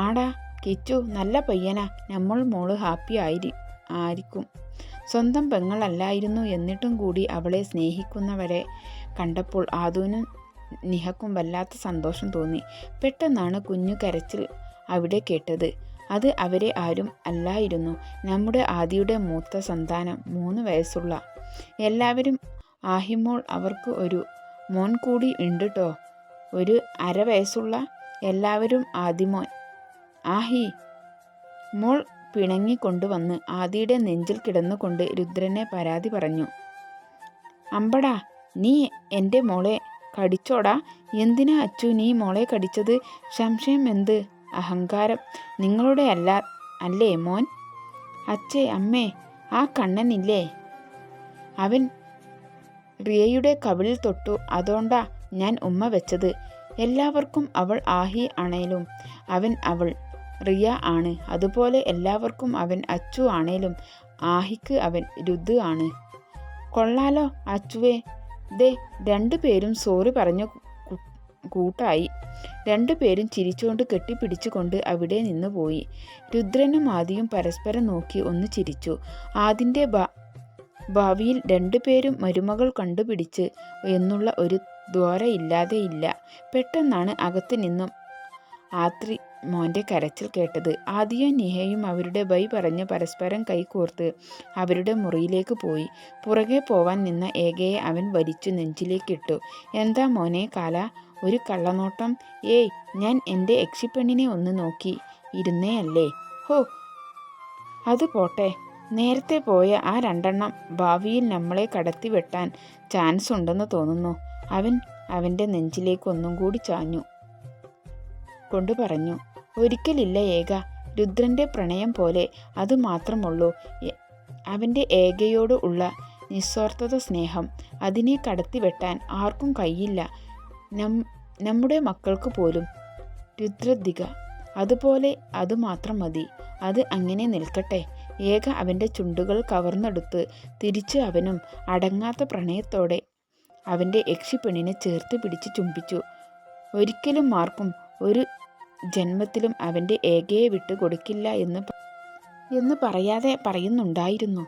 ആടാ കിച്ചു, നല്ല പയ്യനാ. നമ്മൾ മോള് ഹാപ്പി ആയിരിക്കും. സ്വന്തം പെങ്ങളല്ലായിരുന്നു എന്നിട്ടും കൂടി അവളെ സ്നേഹിക്കുന്നവരെ കണ്ടപ്പോൾ ആദുവിനും നിഹക്കും വല്ലാത്ത സന്തോഷം തോന്നി. പെട്ടെന്നാണ് കുഞ്ഞു കരച്ചിൽ അവിടെ കേട്ടത്. അത് അവരെ ആരും അല്ലായിരുന്നു, നമ്മുടെ ആദിയുടെ മൂത്ത സന്താനം, 3 വയസ്സുള്ള. എല്ലാവരും ആഹിമോൾ, അവർക്ക് ഒരു മോൻ കൂടി ഉണ്ട് ട്ടോ, ഒരു 1/2 വയസ്സുള്ള. എല്ലാവരും ആദിമോൻ. ആഹി. മോൾ പിണങ്ങിക്കൊണ്ടുവന്ന് ആദിയുടെ നെഞ്ചിൽ കിടന്നുകൊണ്ട് രുദ്രനെ പരാതി പറഞ്ഞു. അമ്പടാ, നീ എൻ്റെ മോളെ കടിച്ചോടാ? എന്തിനാ അച്ചു നീ മോളെ കടിച്ചത്? സംശയം എന്ത്? അഹങ്കാരം നിങ്ങളുടെ അല്ലേ മോൻ? അച്ഛേ അമ്മേ, ആ കണ്ണനില്ലേ, അവൻ റിയയുടെ കവിളിൽ തൊട്ടു. അതോണ്ടാ ഞാൻ ഉമ്മ വെച്ചത്. എല്ലാവർക്കും അവൾ ആഹി ആണേലും അവൻ അവൾ റിയ ആണ്. അതുപോലെ എല്ലാവർക്കും അവൻ അച്ചു ആണേലും ആഹിക്ക് അവൻ രുദ് ആണ്. കൊള്ളാലോ അച്ചുവേ. ദേ 2 പേരും സോറി പറഞ്ഞു കൂട്ടായി. 2 പേരും ചിരിച്ചുകൊണ്ട് കെട്ടിപ്പിടിച്ചുകൊണ്ട് അവിടെ നിന്ന് പോയി. രുദ്രനും ആദിയും പരസ്പരം നോക്കി ഒന്ന് ചിരിച്ചു. ആദിൻ്റെ ഭാവിയിൽ 2 പേരും മരുമകൾ കണ്ടുപിടിച്ച് എന്നുള്ള ഒരു ദ്വാര ഇല്ലാതെ ഇല്ല. പെട്ടെന്നാണ് അകത്ത് നിന്നും ആത്രി മോൻ്റെ കരച്ചിൽ കേട്ടത്. ആദിയും നിഹയും അവരുടെ ബൈ പറഞ്ഞ് പരസ്പരം കൈകോർത്ത് അവരുടെ മുറിയിലേക്ക് പോയി. പുറകെ പോവാൻ നിന്ന ഏകയെ അവൻ വലിച്ചു നെഞ്ചിലേക്കിട്ടു. എന്താ മോനെ കാല, ഒരു കള്ളനോട്ടം? ഏയ്, ഞാൻ എൻ്റെ യക്ഷിപ്പെണ്ണിനെ ഒന്ന് നോക്കി ഇരുന്നേ അല്ലേ. ഹോ, അത് പോട്ടെ. നേരത്തെ പോയ ആ 2 എണ്ണം ഭാവിയിൽ നമ്മളെ കടത്തി വെട്ടാൻ ചാൻസ് ഉണ്ടെന്ന് തോന്നുന്നു. അവൻ അവൻ്റെ നെഞ്ചിലേക്ക് ഒന്നും കൂടി ചാഞ്ഞു കൊണ്ട് പറഞ്ഞു. ഒരിക്കലില്ല ഏക, രുദ്രൻ്റെ പ്രണയം പോലെ. അത് മാത്രമുള്ളൂ അവൻ്റെ ഏകയോട് ഉള്ള നിസ്വാർത്ഥത സ്നേഹം. അതിനെ കടത്തി വെട്ടാൻ ആർക്കും കഴിയില്ല, നമ്മുടെ മക്കൾക്ക് പോലും. രുദ്രദിക, അതുപോലെ അതുമാത്രം മതി. അത് അങ്ങനെ നിൽക്കട്ടെ. ഏക അവൻ്റെ ചുണ്ടുകൾ കവർന്നെടുത്ത് തിരിച്ച് അവനും അടങ്ങാത്ത പ്രണയത്തോടെ അവൻ്റെ യക്ഷിപ്പെണ്ണിനെ ചേർത്ത് പിടിച്ച് ചുംബിച്ചു. ഒരിക്കലും ആർക്കും ഒരു ജന്മത്തിലും അവൻ്റെ ഏകയെ വിട്ട് കൊടുക്കില്ല എന്ന് പറയാതെ പറയുന്നുണ്ടായിരുന്നു.